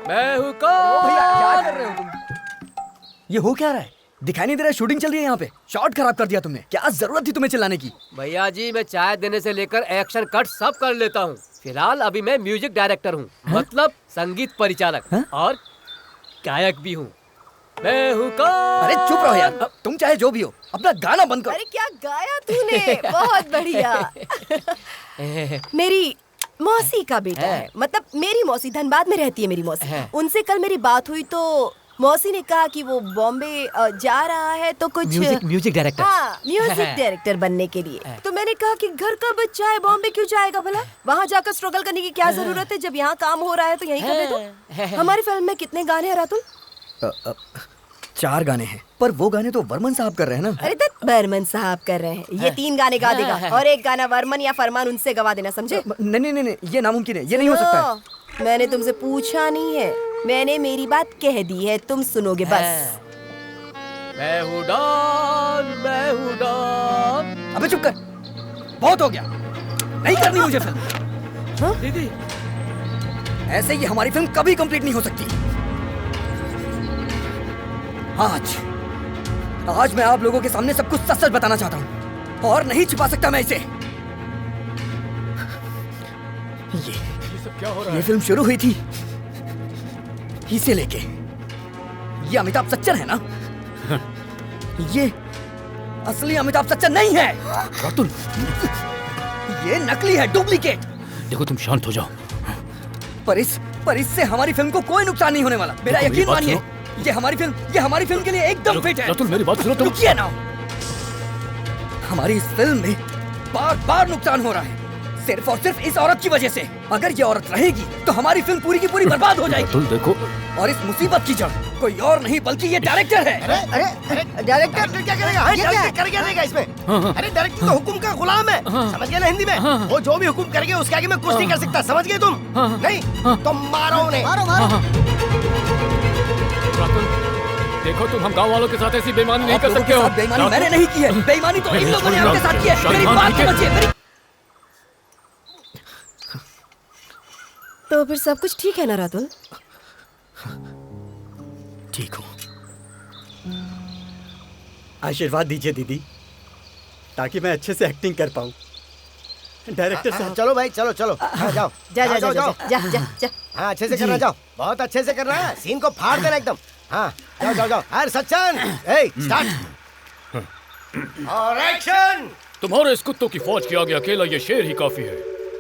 मैं हूँ कौन? भैया क्या कर रहे हो तुम? ये हो क्या रहा है? दिखाई नहीं दे रहा है, शूटिंग चल रही है यहाँ पे। शॉट खराब कर दिया तुमने। क्या जरूरत थी तुम्हें चिल्लाने की? भैया जी, मैं चाय देने से लेकर एक्शन कट सब कर लेता हूँ। फिलहाल अभी मैं म्यूजिक डायरेक्टर हूँ, मतलब संगीत परिचालक और गायक भी हूँ। मैं हूँ कौन? अरे चुप रहो यार, तुम चाहे जो भी हो, अपना गाना बंद करो। अरे क्या गाया तूने, बहुत बढ़िया। मेरी मौसी का बेटा है, मतलब मेरी मौसी धनबाद में रहती है। मेरी मौसी, उनसे कल मेरी बात हुई तो मौसी ने कहा कि वो बॉम्बे जा रहा है तो कुछ म्यूजिक डायरेक्टर। हाँ, म्यूजिक डायरेक्टर बनने के लिए। तो मैंने कहा कि घर का बच्चा है, बॉम्बे क्यों जाएगा भला? वहाँ जाकर स्ट्रगल करने की क्या जरूरत है, जब यहाँ काम हो रहा है तो यहीं करने दो। हमारी फिल्म में कितने गाने हैं रातुल? 4 गाने हैं, पर वो गाने तो वर्मन साहब कर रहे हैं ना। अरे तक बर्मन साहब कर रहे हैं, ये 3 गाने गा देगा और एक गाना वर्मन या फरमान उनसे गवा देना, समझे? नहीं, ये नामुमकिन है, ये नहीं हो सकता है। मैंने तुमसे पूछा नहीं है, मैंने मेरी बात कह दी है, तुम सुनोगे बस। मैं हूँ डॉन, मैं हूँ डॉन। अबे चुप कर, बहुत हो गया। नहीं करनी मुझे फिल्म। दीदी, ऐसे ही हमारी फिल्म कभी कंप्लीट नहीं हो सकती। आज मैं आप लोगों के सामने सब कुछ सच सच बताना चाहता हूँ और नहीं छिपा सकता मैं इसे। ये फिल्म शुरू हुई थी इसे लेके। ये अमिताभ बच्चन है ना? ये असली अमिताभ बच्चन नहीं है। रातुल, ये नकली है, डुप्लीकेट। देखो तुम शांत हो जाओ। पर इससे हमारी फिल्म को कोई नुकसान नहीं होने वाला, मेरा यकीन मानिए। ये हमारी फिल्म के लिए एकदम फिट है। रातुल मेरी बात सुनो तुम। रुकिए ना, हमारी इस फिल्म में बार-बार नुकसान हो रहा है, सिर्फ और सिर्फ इस औरत की वजह से। अगर ये औरत रहेगी तो हमारी फिल्म पूरी की पूरी बर्बाद हो जाएगी। रातुल देखो, और इस मुसीबत की जड़ कोई और नहीं बल्कि ये डायरेक्टर है। अरे डायरेक्टर क्या करेगा? हाँ, डायरेक्टर कर क्या देगा इसमें? अरे डायरेक्टर तो हुक्म का गुलाम है, समझ गए ना हिंदी में? वो जो भी हुक्म करेंगे उसके आगे मैं कुछ नहीं कर सकता, समझ गए तुम? नहीं तो मारो उन्हें। देखो तुम हम गांव वालों के साथ ऐसी बेईमानी नहीं कर सकते हो। बेईमानी मैंने नहीं की है, बेईमानी तो इन लोगों ने आपके साथ की है। मेरी बात समझिए। तो फिर सब कुछ ठीक है ना रातुल? ठीक हूँ। आशीर्वाद दीजिए दीदी, ताकि मैं अच्छे से एक्टिंग कर पाऊँ। डायरेक्टर साहब, चलो भाई, चलो चलो, हाँ, जाओ जा जा जाओ, जा जाओ। जा जा जा। हाँ, अच्छे से करना, जाओ, बहुत अच्छे से करना है, सीन को फाड़ देना एकदम। हाँ, जाओ जाओ जाओ। अरे सच्चन, स्टार्ट और एक्शन। तुम्हारे इस कुत्तों की फौज के आगे अकेला ये शेर ही काफी है।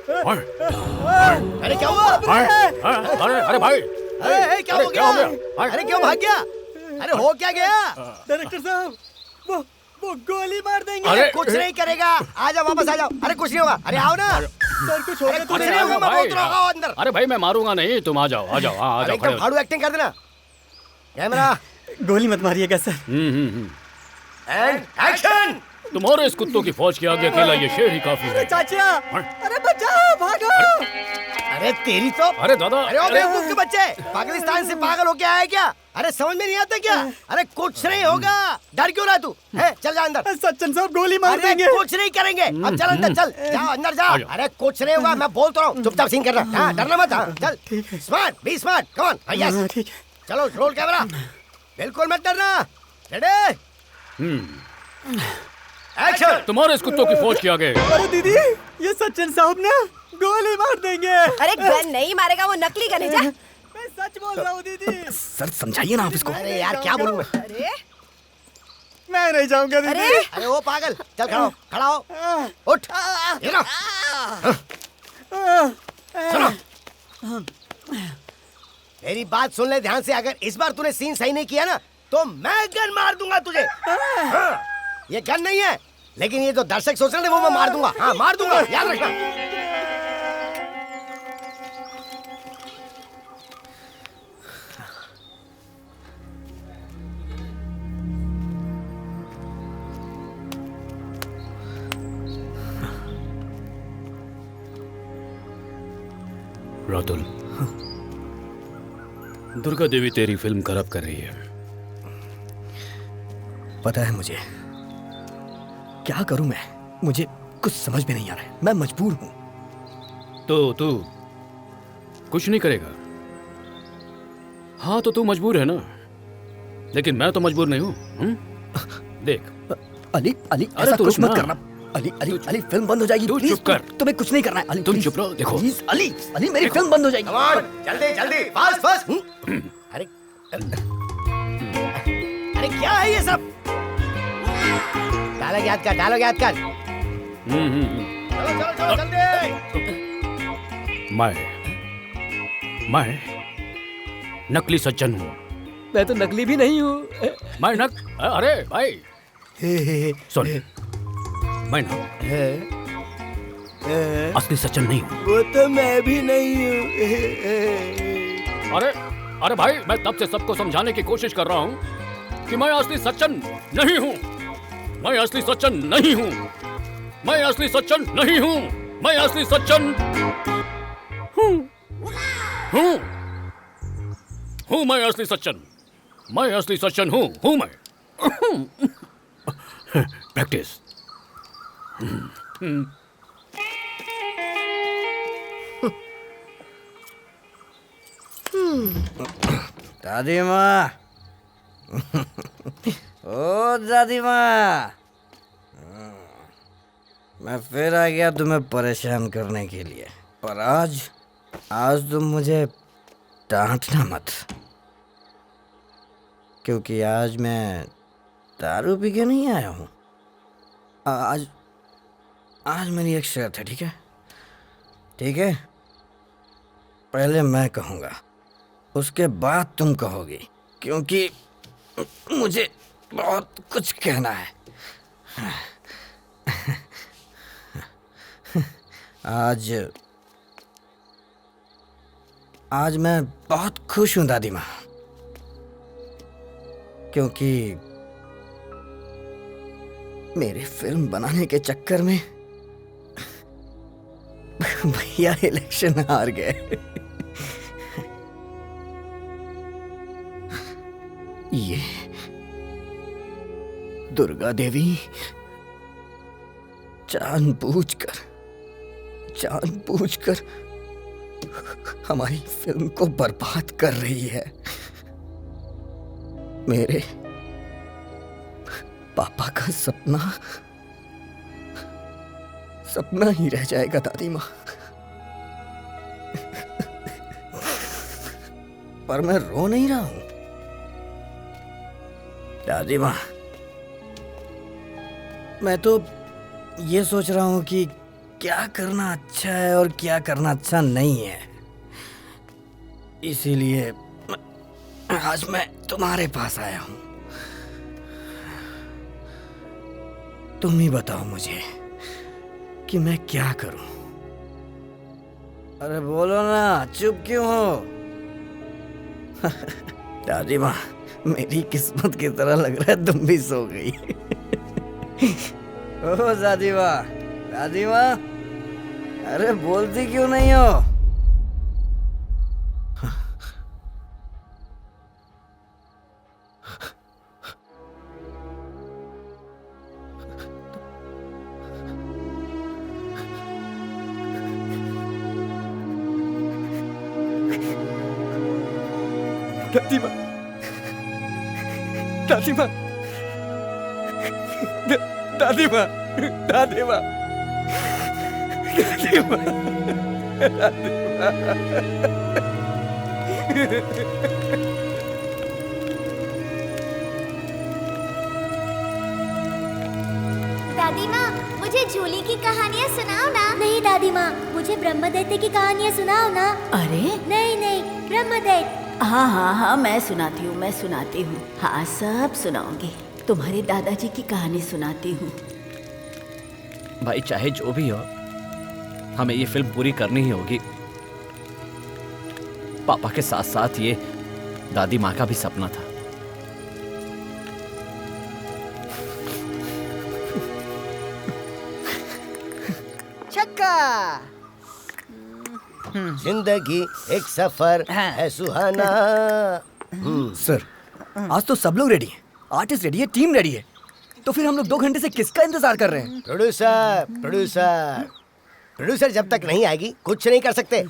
अरे क्या हुआ? अरे भाई, क्या हो गया? अरे क्यों भाग गया? अरे हो क्या गया? डायरेक्टर साहब, वो गोली मार देंगे। अरे कुछ नहीं करेगा, आ जाओ, वापस आ जाओ। अरे कुछ नहीं होगा, अरे आओ ना सर, कुछ होगा तो कुछ नहीं होगा, मैं बोल रहा हूँ अंदर। अरे भाई मैं मारूंगा नहीं, तुम आ जाओ, आ जाओ, आ जाओ। एकदम फाड़ू एक्टिंग कर देना। कैमरा, गोली मत मारिएगा सर। And action. तुम्हारे इस कुत्तों की फौज के आगे अकेला ये शेर ही काफी है। चाचा, अरे बचाओ, भागो। अरे तेरी तो, अरे दादा, अरे ओ बेवकूफ के बच्चे, पाकिस्तान से पागल होके आया क्या? अरे समझ में नहीं आता क्या? अरे कुछ नहीं होगा, डर क्यों रहा तू? चल जा अंदर। सच्चन साहब गोली मार देंगे। कुछ नहीं करेंगे, अब चल अंदर, चल जाओ अंदर जाओ। अरे कुछ नहीं होगा, मैं बोल तो रहा हूँ, चुपचाप सीन करना। हाँ, डरना मत। हाँ, चल, smart, be smart, come on. Yes, ठीक है। चलो रोल कैमरा, बिल्कुल मत डरना। Ready, action. तुम्हारे इस कुत्तों की फौज के आगे। अरे दीदी, ये सचिन साहब ना गोली मार देंगे। अरे गन नहीं मारेगा, वो नकली गन है। जा। मैं सच बोल रहा हूँ दीदी। सर समझाइए ना आप इसको। अरे यार क्या बोलूं मैं? अरे मैं नहीं जाऊंगा दीदी। अरे वो पागल, चल खड़ा हो, खड़ा हो, उठ, ये लो। सुनो, मेरी बात सुन ले ध्यान से। अगर इस बार तूने सीन सही नहीं किया ना तो मैं गन मार दूंगा तुझे। हाँ, ये गन नहीं है, लेकिन ये जो दर्शक सोच रहे हैं वो मैं मार दूंगा। हाँ मार दूंगा, याद रखना। रातुल, दुर्गा देवी तेरी फिल्म खराब कर रही है। पता है मुझे। क्या करूं मैं? मुझे कुछ समझ में नहीं आ रहा है। मैं मजबूर हूं। तो तू कुछ नहीं करेगा? हाँ तो तू मजबूर है ना, लेकिन मैं तो मजबूर नहीं हूं। देख अली, अली अरे ऐसा तू कुछ रुक मत ना। करना। अली, अली, अली फिल्म बंद हो जाएगी। तू प्लीज, चुप कर। तुम्हें कुछ नहीं करना है। अली तुम प्लीज, चुप रहो। देखो प्लीज, अली, अली मेरी फिल्म बंद हो जाएगी। Come on, जल्दी जल्दी, फास्ट फास्ट। अरे अरे क्या है ये सब? डायलॉग याद कर, डायलॉग याद कर। चलो चलो चलो जल्दी। मैं नकली सज्जन हूँ। मैं तो नकली भी नहीं हूँ। अरे भाई सुन, मैं ना असली सज्जन नहीं हूँ। वो तो मैं भी नहीं हूँ। अरे अरे भाई, मैं तब से सबको समझाने की कोशिश कर रहा हूँ कि मैं असली सज्जन नहीं हूँ। मैं असली सज्जन नहीं हूँ। मैं असली सज्जन नहीं हूँ। मैं असली सज्जन हूँ। मैं असली सज्जन। मैं असली सज्जन हूँ मैं। प्रैक्टिस। दादी माँ, ओ दादी माँ, मैं फिर आ गया तुम्हें परेशान करने के लिए। पर आज तुम मुझे डांटना मत, क्योंकि आज मैं दारू पी के नहीं आया हूँ। आज मेरी एक शर्त है, ठीक है? ठीक है, पहले मैं कहूँगा, उसके बाद तुम कहोगी, क्योंकि मुझे बहुत कुछ कहना है। आज मैं बहुत खुश हूँ दादी माँ, क्योंकि मेरी फिल्म बनाने के चक्कर में भैया इलेक्शन हार गए। ये दुर्गा देवी जानबूझकर हमारी फिल्म को बर्बाद कर रही है। मेरे पापा का सपना ही रह जाएगा दादी माँ। पर मैं रो नहीं रहा हूं दादी माँ। मैं तो ये सोच रहा हूं कि क्या करना अच्छा है और क्या करना अच्छा नहीं है। इसीलिए आज मैं तुम्हारे पास आया हूं। तुम ही बताओ मुझे कि मैं क्या करूं। अरे बोलो ना, चुप क्यों हो? दादी माँ, मेरी किस्मत की तरह लग रहा है तुम भी सो गई। ओह दादी माँ, अरे बोलती क्यों नहीं हो? दादी माँ, दादी माँ, दादी माँ, दादी दादी माँ, मुझे झूली की कहानियाँ सुनाओ ना। नहीं दादी माँ, मुझे ब्रह्मदैत्य की कहानियाँ सुनाओ ना। अरे नहीं नहीं, ब्रह्मदैत्य। हाँ हाँ हाँ, मैं सुनाती हूँ, मैं सुनाती हूँ। हाँ, सब सुनाऊंगी। तुम्हारे दादाजी की कहानी सुनाती हूँ। भाई चाहे जो भी हो, हमें ये फिल्म पूरी करनी ही होगी। पापा के साथ साथ ये दादी माँ का भी सपना था। छक्का। जिंदगी एक सफर है सुहाना। सर, आज तो सब लोग रेडी हैं, आर्टिस्ट रेडी है, टीम रेडी है, तो फिर हम लोग 2 घंटे से किसका इंतजार कर रहे हैं? प्रोड्यूसर प्रोड्यूसर प्रोड्यूसर जब तक नहीं आएगी कुछ नहीं कर सकते।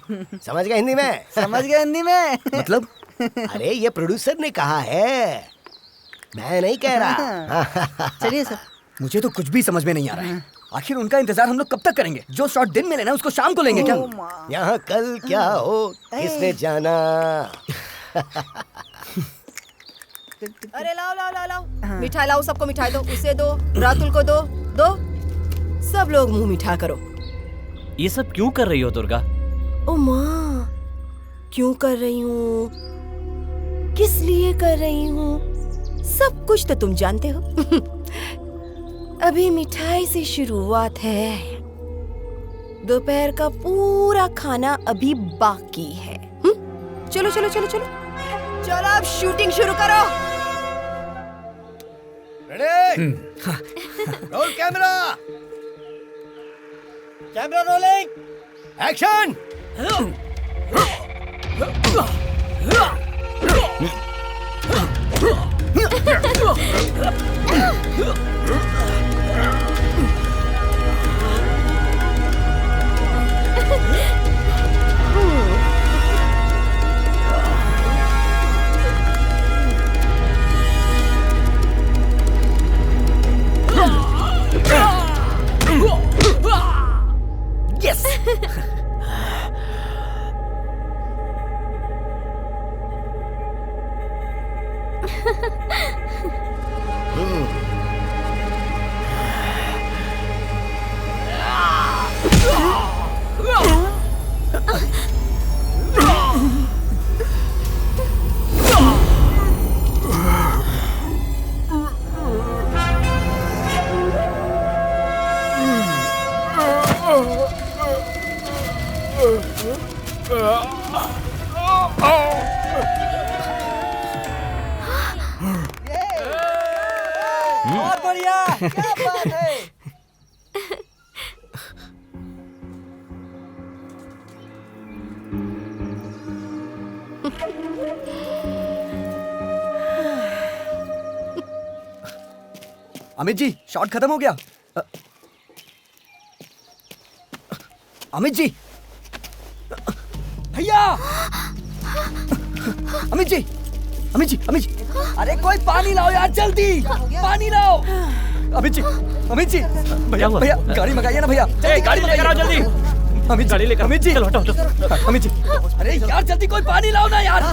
समझ गए हिंदी में? समझ गए हिंदी में? मतलब? अरे ये प्रोड्यूसर ने कहा है, मैं नहीं कह रहा। चलिए सर। मुझे तो कुछ भी समझ में नहीं आ रहा है। आखिर उनका इंतजार हम लोग कब तक करेंगे? जो शॉट दिन में लेना है उसको शाम को लेंगे क्या? यहाँ कल क्या हो किसने जाना। अरे लाओ लाओ लाओ लाओ, मिठाई लाओ, सबको मिठाई दो, उसे दो, रातुल को दो, दो। सब लोग मुंह मीठा करो। ये सब क्यों कर रही हो दुर्गा? ओ माँ, क्यों कर रही हूँ, किस लिए कर रही हूँ, सब कुछ तो तुम जानते हो। अभी मिठाई से शुरुआत है, दोपहर का पूरा खाना अभी बाकी है। चलो चलो चलो चलो चलो, अब शूटिंग शुरू करो। Ready, roll camera, camera rolling, action. Yes! बहुत बढ़िया, क्या बात है। अमित जी, शॉट खत्म हो गया। अमित जी, भैया, अमित जी, अमित जी, अमित जी, अरे कोई पानी लाओ यार, जल्दी पानी लाओ। अमित जी, अमित जी, भैया भैया गाड़ी मंगाइए ना भैया, गाड़ी लेकर आओ जल्दी। अमित गाड़ी लेकर, अमित जी, चलो हटो हटो। अमित जी, अरे यार जल्दी कोई पानी लाओ ना यार।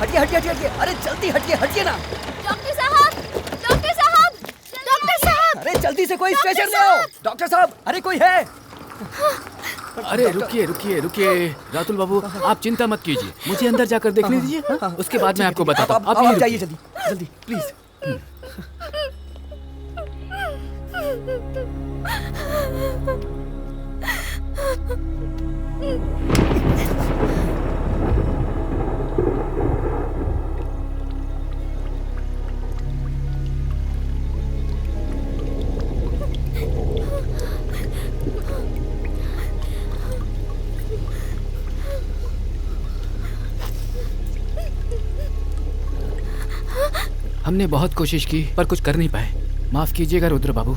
हटिए हटिए हटिए हटिए, अरे जल्दी हटिए हटिए ना। डॉक्टर साहब, डॉक्टर साहब, डॉक्टर साहब, अरे जल्दी से कोई स्ट्रेचर ले आओ। डॉक्टर साहब, अरे कोई है? अरे रुकिए रुकिए रुकिए, रातुल बाबू आप चिंता मत कीजिए, मुझे अंदर जाकर देखने दीजिए, उसके बाद मैं आपको बताता हूँ। आप जाइए जल्दी जल्दी प्लीज। हमने बहुत कोशिश की पर कुछ कर नहीं पाए, माफ कीजिएगा रुद्र बाबू।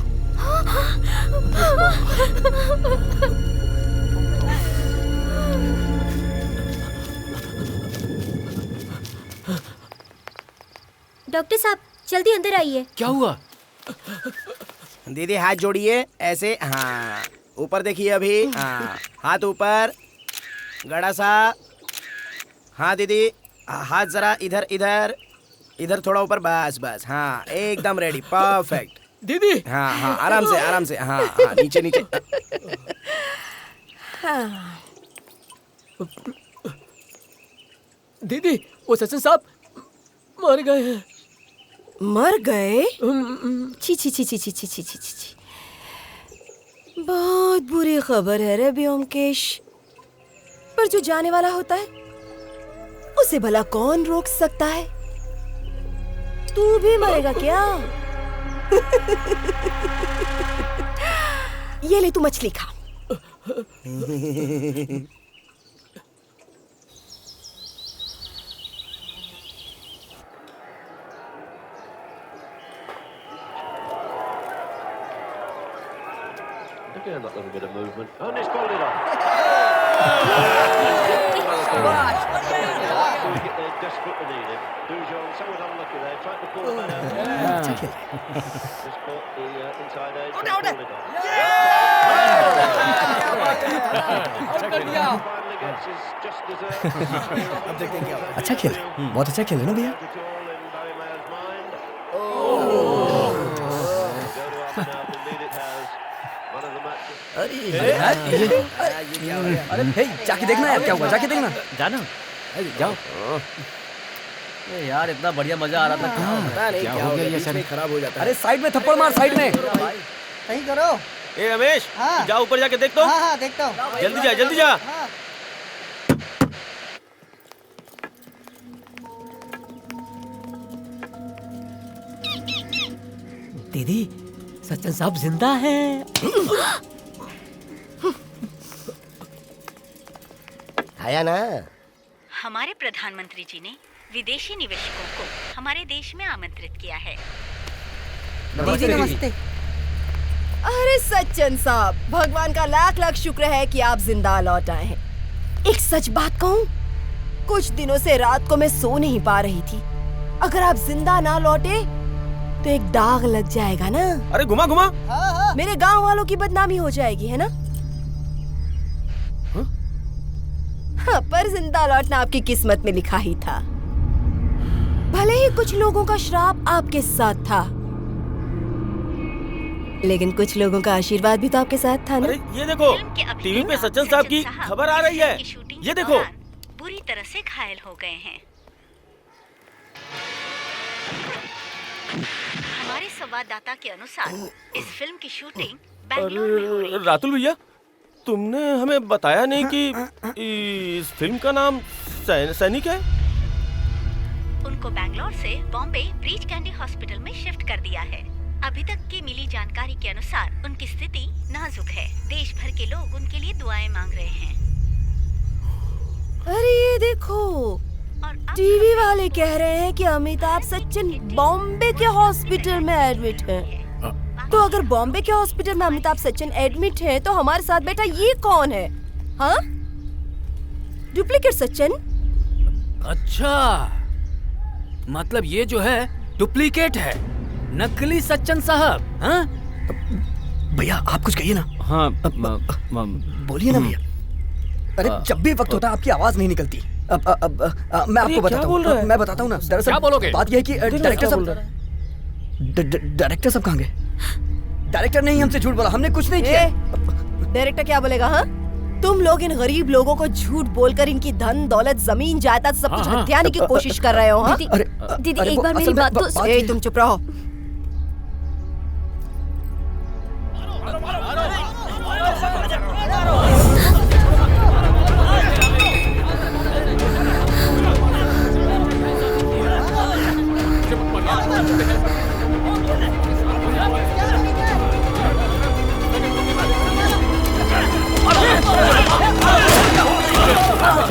डॉक्टर साहब जल्दी अंदर आइए। क्या हुआ? दीदी हाथ जोड़िए ऐसे, हाँ ऊपर देखिए अभी, हाँ हाथ ऊपर, गड़ा सा, हाँ दीदी हाथ जरा इधर इधर इधर थोड़ा ऊपर, बस बस, हाँ एकदम रेडी, परफेक्ट दीदी। हाँ हाँ आराम से आराम से, हाँ हाँ नीचे नीचे। दीदी वो सचिन साहब मर गए हैं। मर गए? छी छी छी छी छी छी छी छी छी। बहुत बुरी खबर है रे ब्योमकेश। पर जो जाने वाला होता है उसे भला कौन रोक सकता है? तू भी मरेगा क्या? ये ले तू मछली खा। Again, that little bit of movement. Oh, and it's pulled it off. Doing it there, desperate to need it. Dujon, somewhat unlucky there, trying to pull the man out. Just caught the inside edge. Oh, no, pulled it off. Finally gets his just deserved. अच्छा खेल, बहुत अच्छा खेल है ना भैया। अरे भाई जाके देखना यार क्या हुआ, जाके देखना। जाना जाओ। यार इतना बढ़िया मजा आ रहा था, पता नहीं क्या हो गया, ये शरीर खराब हो जाता है। अरे साइड में थप्पड़ मार, साइड में। सही करो। ए रमेश, हाँ। जा ऊपर जाके देख तो। हाँ हाँ देखता हूँ। जल्दी जा जल्दी जा। हाँ। दीदी सचिन साहब जिंदा है। आया ना। हमारे प्रधानमंत्री जी ने विदेशी निवेशकों को हमारे देश में आमंत्रित किया है। दीदी नमस्ते। अरे सचिन साहब, भगवान का लाख लाख शुक्र है कि आप जिंदा लौट आए हैं। एक सच बात कहूँ, कुछ दिनों से रात को मैं सो नहीं पा रही थी। अगर आप जिंदा ना लौटे तो एक दाग लग जाएगा ना। अरे घुमा घुमा। मेरे गांव वालों की बदनामी हो जाएगी, है ना? हाँ, पर जिंदा लौटना आपकी किस्मत में लिखा ही था। भले ही कुछ लोगों का श्राप आपके साथ था, लेकिन कुछ लोगों का आशीर्वाद भी तो आपके साथ था ना। अरे ये देखो, टीवी पे सचिन साहब की खबर आ रही है। ये देखो। बुरी तरह से घायल हो गए हैं। हमारे संवाददाता के अनुसार इस फिल्म की शूटिंग बेंगलुरु में हो रही है। रातुल भैया, तुमने हमें बताया नहीं कि इस फिल्म का नाम सैनिक है। उनको बैंगलोर से बॉम्बे ब्रीच कैंडी हॉस्पिटल में शिफ्ट कर दिया है। अभी तक की मिली जानकारी के अनुसार उनकी स्थिति नाजुक है। देश भर के लोग उनके लिए दुआएं मांग रहे हैं। अरे ये देखो, टीवी वाले कह रहे हैं कि अमिताभ बच्चन बॉम्बे के हॉस्पिटल में एडमिट है। तो अगर बॉम्बे के हॉस्पिटल में अमिताभ बच्चन एडमिट है तो हमारे साथ बैठा ये कौन है? हाँ, डुप्लीकेट सचिन। अच्छा, मतलब ये जो है डुप्लीकेट है, नकली सचिन साहब। हाँ भैया आप कुछ कहिए ना। हाँ बोलिए ना भैया। अरे जब भी वक्त होता है आपकी आवाज नहीं निकलती। मैं आपको बताता हूँ, मैं बताता हूँ ना। दरअसल क्या बोलोगे? बात यह है कि डायरेक्टर साहब कहाँ गए? डायरेक्टर ने ही हमसे झूठ बोला, हमने कुछ नहीं किया। डायरेक्टर क्या बोलेगा? हाँ, तुम लोग इन गरीब लोगों को झूठ बोलकर इनकी धन दौलत जमीन जायदाद सब कुछ हथियाने की कोशिश कर रहे हो। हाँ? दीदी एक बार मेरी बात तो सुनो। तुम चुप रहो।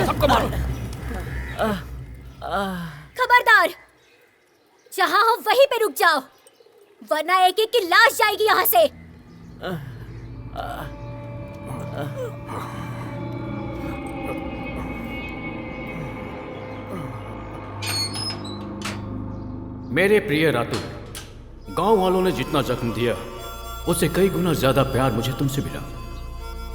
सबको मारो। खबरदार, जहाँ हो वहीं पे रुक जाओ, वरना एक एक की लाश जाएगी यहाँ से। मेरे प्रिय रातू, गांव वालों ने जितना जख्म दिया उससे कई गुना ज्यादा प्यार मुझे तुमसे मिला।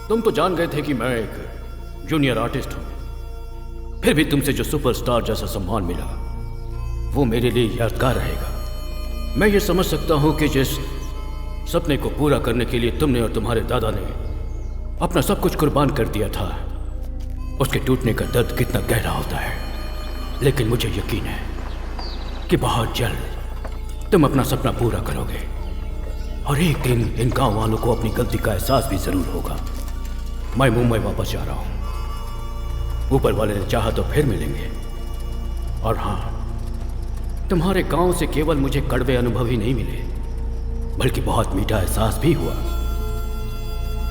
तुम तो जान गए थे कि मैं एक जूनियर आर्टिस्ट हूं, फिर भी तुमसे जो सुपरस्टार जैसा सम्मान मिला वो मेरे लिए यादगार रहेगा। मैं ये समझ सकता हूं कि जिस सपने को पूरा करने के लिए तुमने और तुम्हारे दादा ने अपना सब कुछ कुर्बान कर दिया था, उसके टूटने का दर्द कितना गहरा होता है। लेकिन मुझे यकीन है कि बहुत जल्द तुम अपना सपना पूरा करोगे और एक दिन इन गांव वालों को अपनी गलती का एहसास भी जरूर होगा। मैं मुंबई वापस जा रहा हूं। ऊपर वाले ने चाहा तो फिर मिलेंगे। और हां, तुम्हारे गांव से केवल मुझे कड़वे अनुभव ही नहीं मिले, बल्कि बहुत मीठा एहसास भी हुआ।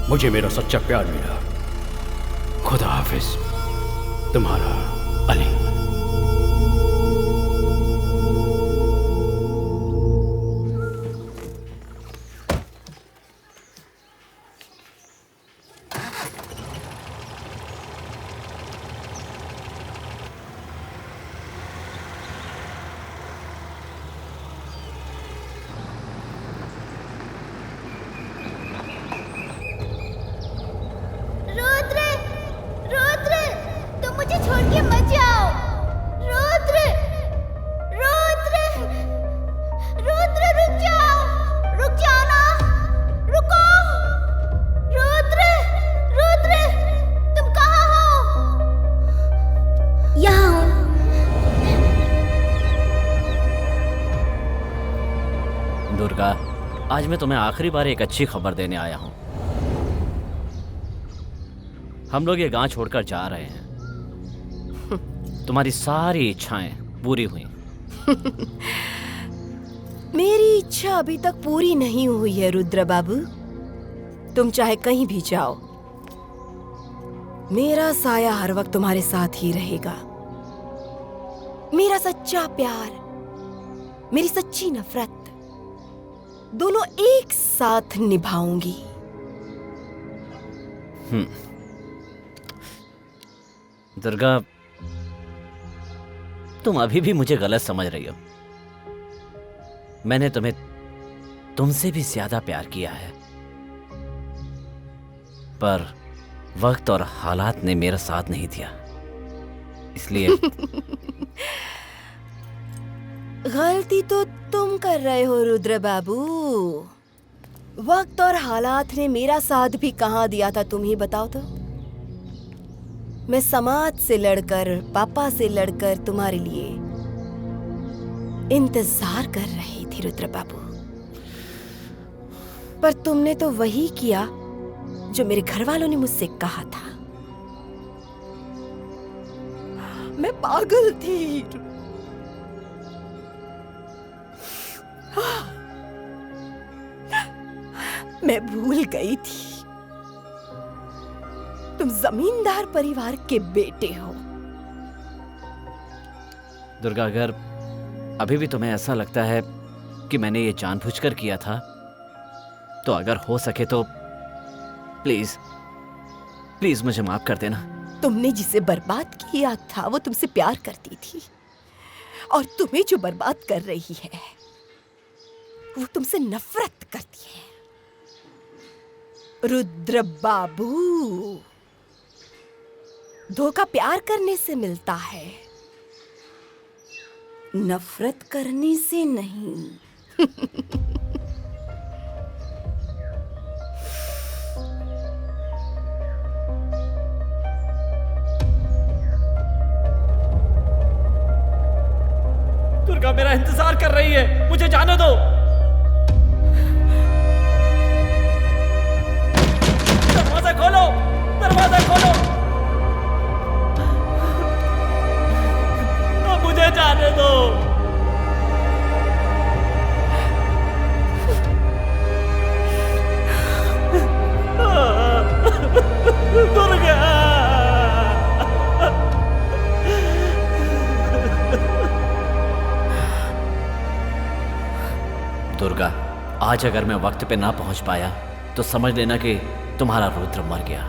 मुझे मेरा सच्चा प्यार मिला। खुदा हाफिज, तुम्हारा अली। रुद्र, रुद्र, तुम मुझे छोड़ के मत जाओ। रुद्र, रुद्र, रुद्र, रुक जाओ ना, रुको। रुद्र, रुद्र, तुम कहाँ हो? यहाँ हूँ। दुर्गा, आज मैं तुम्हें आखिरी बार एक अच्छी खबर देने आया हूँ। हम लोग ये गांव छोड़कर जा रहे हैं। तुम्हारी सारी इच्छाएं पूरी हुई। मेरी इच्छा अभी तक पूरी नहीं हुई है रुद्र बाबू। तुम चाहे कहीं भी जाओ, मेरा साया हर वक्त तुम्हारे साथ ही रहेगा। मेरा सच्चा प्यार, मेरी सच्ची नफरत दोनों एक साथ निभाऊंगी। दुर्गा, तुम अभी भी मुझे गलत समझ रही हो। मैंने तुम्हें तुमसे भी ज्यादा प्यार किया है, पर वक्त और हालात ने मेरा साथ नहीं दिया, इसलिए गलती तो तुम कर रहे हो रुद्र बाबू। वक्त और हालात ने मेरा साथ भी कहाँ दिया था, तुम ही बताओ तो। मैं समाज से लड़कर, पापा से लड़कर तुम्हारे लिए इंतजार कर रही थी रुद्र बाबू, पर तुमने तो वही किया जो मेरे घर वालों ने मुझसे कहा था। मैं पागल थी। मैं भूल गई थी तुम जमींदार परिवार के बेटे हो। दुर्गा, अगर अभी भी तुम्हें ऐसा लगता है कि मैंने ये जानबूझकर किया था, तो अगर हो सके तो प्लीज प्लीज मुझे माफ कर देना। तुमने जिसे बर्बाद किया था वो तुमसे प्यार करती थी, और तुम्हें जो बर्बाद कर रही है वो तुमसे नफरत करती है। रुद्र बाबू, धोखा प्यार करने से मिलता है, नफरत करने से नहीं। दुर्गा मेरा इंतजार कर रही है, मुझे जाने दो। दरवाजा खोलो, दरवाजा खोलो। अब मुझे जाने दो। दुर्गा, दुर्गा, आज अगर मैं वक्त पे ना पहुंच पाया तो समझ लेना कि तुम्हारा रुद्र मर गया।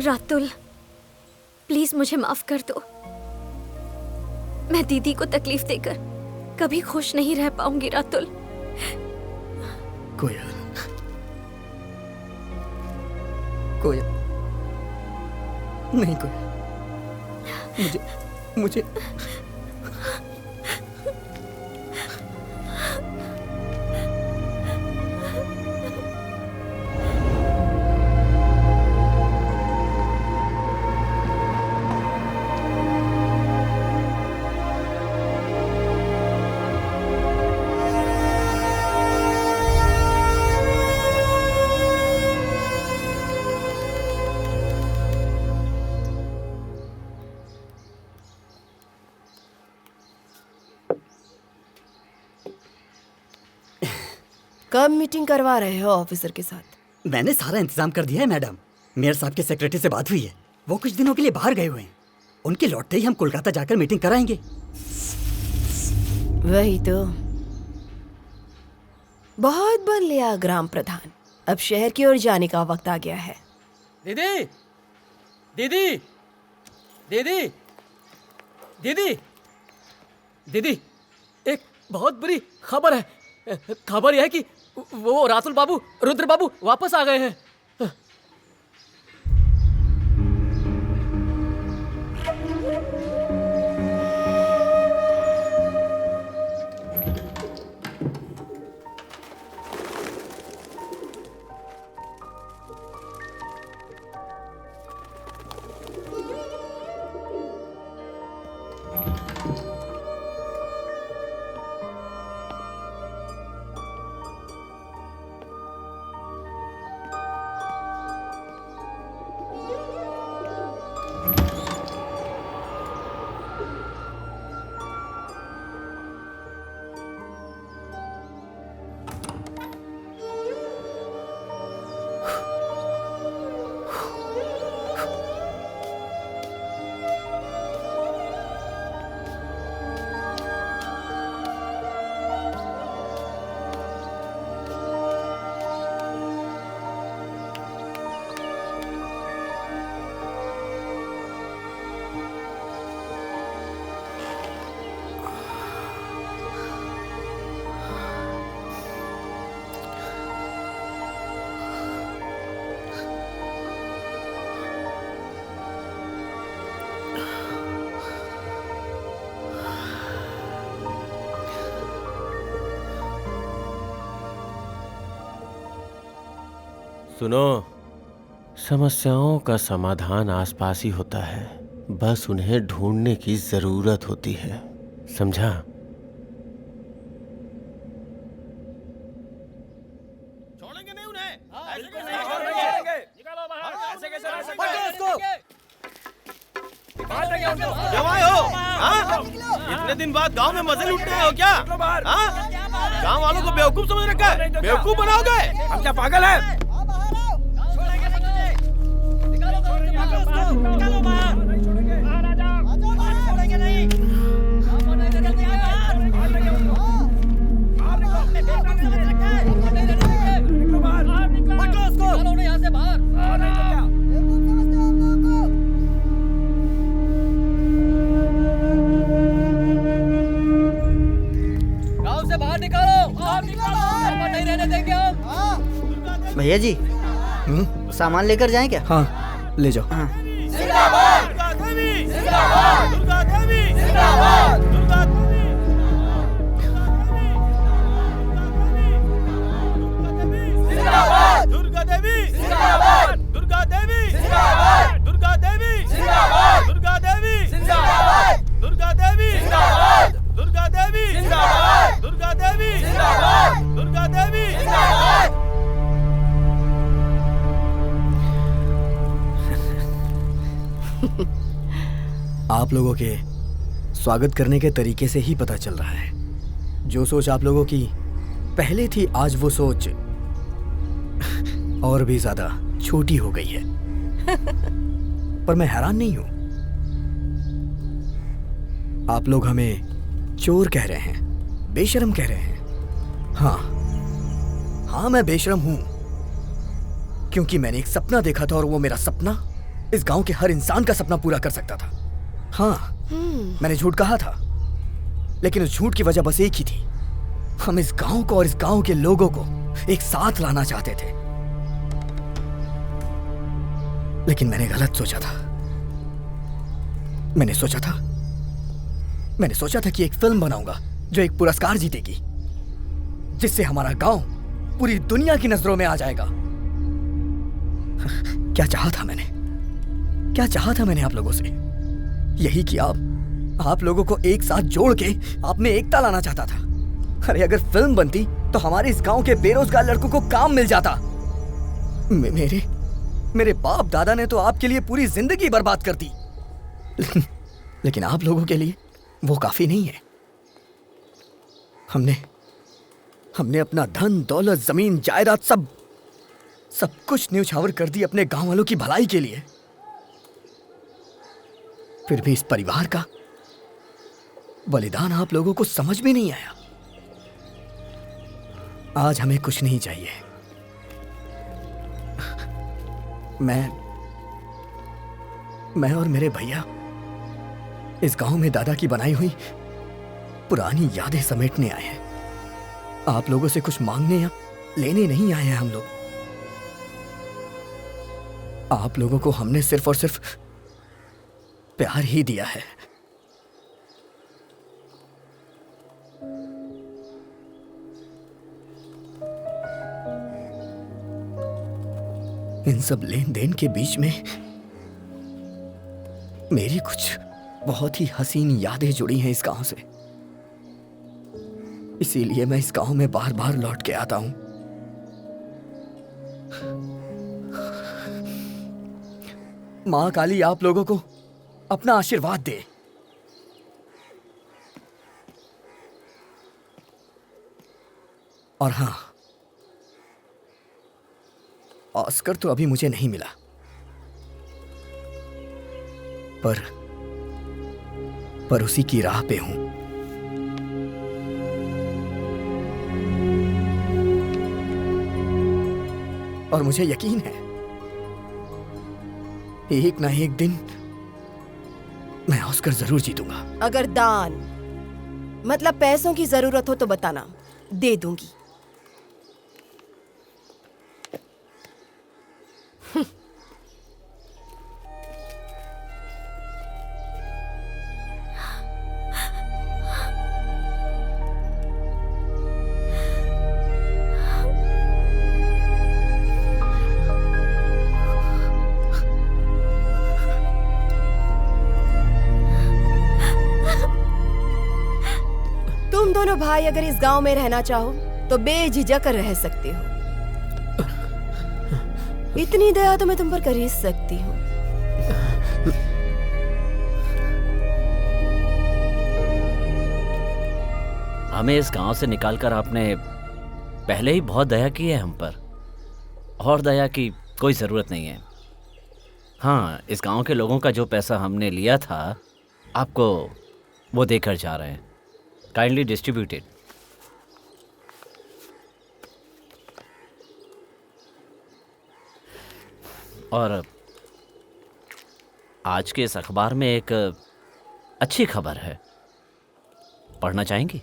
रातुल, प्लीज मुझे माफ कर दो। मैं दीदी को तकलीफ देकर कभी खुश नहीं रह पाऊंगी रातुल। कोयल, कोयल, नहीं कोयल, मुझे कब मीटिंग करवा रहे हो ऑफिसर के साथ? मैंने सारा इंतजाम कर दिया है मैडम। मेयर साहब के सेक्रेटरी से बात हुई है, वो कुछ दिनों के लिए बाहर गए हुए हैं। उनके लौटते ही हम कोलकाता जाकर मीटिंग कराएंगे। वही तो, बहुत बन लिया ग्राम प्रधान। अब शहर की ओर जाने का वक्त आ गया है। दीदी, दीदी, दीदी, दीदी, दीदी, एक बहुत बुरी खबर है। खबर यह है कि वो रातुल बाबू, रुद्र बाबू वापस आ गए हैं। सुनो, समस्याओं का समाधान आसपास ही होता है, बस उन्हें ढूंढने की जरूरत होती है, समझा? छोड़ेंगे नहीं उन्हें। जब आए हो, हाँ? इतने दिन बाद गांव में मजे लूटने आए हो क्या? हाँ? गांव वालों को बेवकूफ समझ रखा है? बेवकूफ बनाओगे? हम क्या पागल हैं? भैया जी, सामान लेकर जाएं क्या? हाँ, ले जाओ। हाँ। दुर्गा देवी जिंदाबाद, दुर्गा देवी जिंदाबाद, दुर्गा देवी जिंदाबाद, दुर्गा देवी जिंदाबाद, दुर्गा देवी जिंदाबाद, दुर्गा देवी जिंदाबाद, दुर्गा देवी जिंदाबाद, दुर्गा देवी जिंदाबाद। आप लोगों के स्वागत करने के तरीके से ही पता चल रहा है, जो सोच आप लोगों की पहले थी, आज वो सोच और भी ज्यादा छोटी हो गई है। पर मैं हैरान नहीं हूं। आप लोग हमें चोर कह रहे हैं, बेशर्म कह रहे हैं। हाँ, मैं बेशर्म हूं, क्योंकि मैंने एक सपना देखा था और वो मेरा सपना इस गांव के हर इंसान का सपना पूरा कर सकता था। हाँ, मैंने झूठ कहा था, लेकिन उस झूठ की वजह बस एक ही थी। हम इस गांव को और इस गांव के लोगों को एक साथ लाना चाहते थे। लेकिन मैंने गलत सोचा था। मैंने सोचा था कि एक फिल्म बनाऊंगा जो एक पुरस्कार जीतेगी, जिससे हमारा गांव पूरी दुनिया की नजरों में आ जाएगा। क्या चाहा था मैंने आप लोगों से? यही कि आप लोगों को एक साथ जोड़ के आप में एकता लाना चाहता था। अरे अगर फिल्म बनती तो हमारे इस गांव के बेरोजगार लड़कों को काम मिल जाता। मेरे बाप दादा ने तो आपके लिए पूरी जिंदगी बर्बाद कर दी, लेकिन आप लोगों के लिए वो काफी नहीं है। हमने अपना धन दौलत जमीन जायदाद सब कुछ न्यौछावर कर दी अपने गांव वालों की भलाई के लिए। फिर भी इस परिवार का बलिदान आप लोगों को समझ में नहीं आया। आज हमें कुछ नहीं चाहिए। मैं और मेरे भैया इस गांव में दादा की बनाई हुई पुरानी यादें समेटने आए हैं। आप लोगों से कुछ मांगने या लेने नहीं आए हैं हम लोग। आप लोगों को हमने सिर्फ और सिर्फ प्यार ही दिया है। इन सब लेन देन के बीच में मेरी कुछ बहुत ही हसीन यादें जुड़ी हैं इस गांव से। इसीलिए मैं इस गांव में बार बार लौट के आता हूं। मां काली आप लोगों को अपना आशीर्वाद दे। और हां, ऑस्कर तो अभी मुझे नहीं मिला, पर उसी की राह पे हूं। और मुझे यकीन है एक ना एक दिन मैं ऑस्कर जरूर जीतूंगा। अगर दान मतलब पैसों की जरूरत हो तो बताना, दे दूंगी। तुम दोनों भाई अगर इस गांव में रहना चाहो तो बेझिझक रह सकते हो। इतनी दया तो मैं तुम पर कर ही सकती हूँ। हमें इस गांव से निकालकर आपने पहले ही बहुत दया की है हम पर, और दया की कोई जरूरत नहीं है। हाँ, इस गांव के लोगों का जो पैसा हमने लिया था आपको वो देकर जा रहे हैं। Kindly distributed. और आज के इस अखबार में एक अच्छी खबर है, पढ़ना चाहेंगी?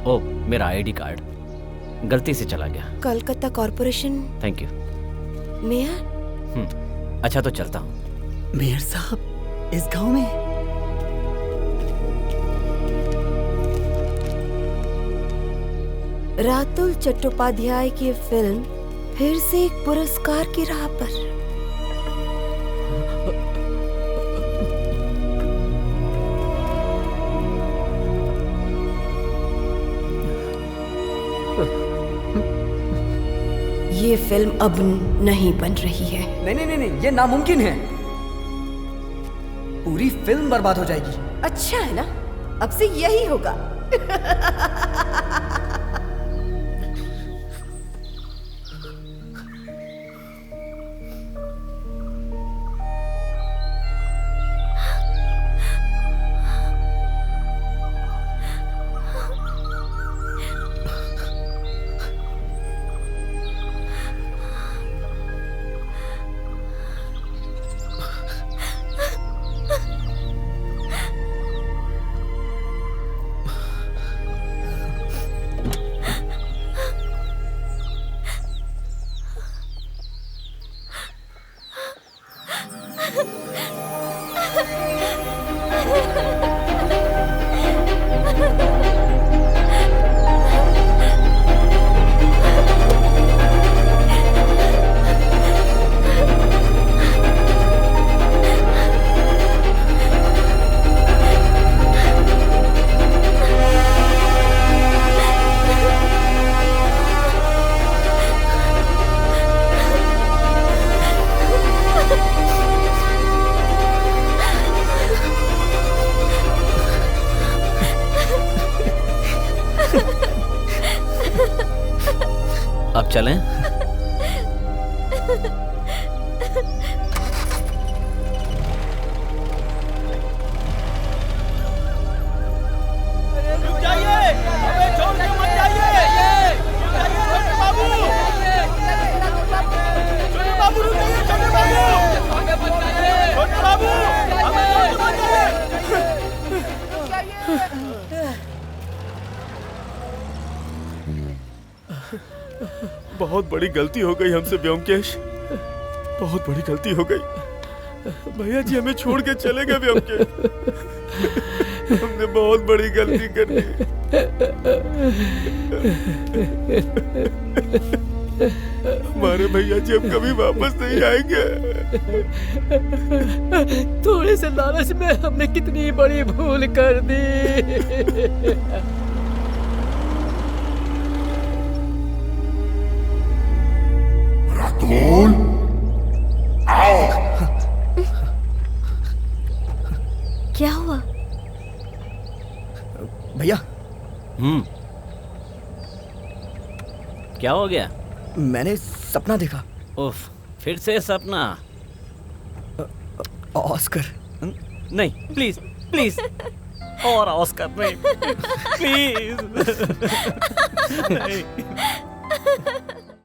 ओ, मेरा आईडी कार्ड गलती से चला गया। Calcutta corporation. Thank you mayor. अच्छा तो चलता हूँ। मेयर साहब, इस गांव में रातुल चट्टोपाध्याय की फिल्म फिर से एक पुरस्कार की राह पर। ये फिल्म अब नहीं बन रही है। नहीं, ये नामुमकिन है। पूरी फिल्म बर्बाद हो जाएगी। अच्छा है ना, अब से यही होगा। चलें? रुक जाइए, हमें छोड़ के मत जाइए। छोटे बाबू, छोटे बाबू रुक जाइए, छोटे बाबू, छोटे बाबू, हमें छोड़ के मत जाइए। बहुत बड़ी गलती हो गई हमसे व्योमकेश, बहुत बड़ी गलती हो गई। भैया जी हमें छोड़ के चले गए व्योमकेश, हमने बहुत बड़ी गलती कर दी। हमारे भैया जी अब कभी वापस नहीं आएंगे। थोड़े से लालच में हमने कितनी बड़ी भूल कर दी। रतूल, आओ। क्या हुआ? भैया। क्या हो गया? मैंने सपना देखा। उफ, फिर से सपना? ऑस्कर। नहीं, प्लीज प्लीज, और ऑस्कर नहीं, प्लीज। नहीं।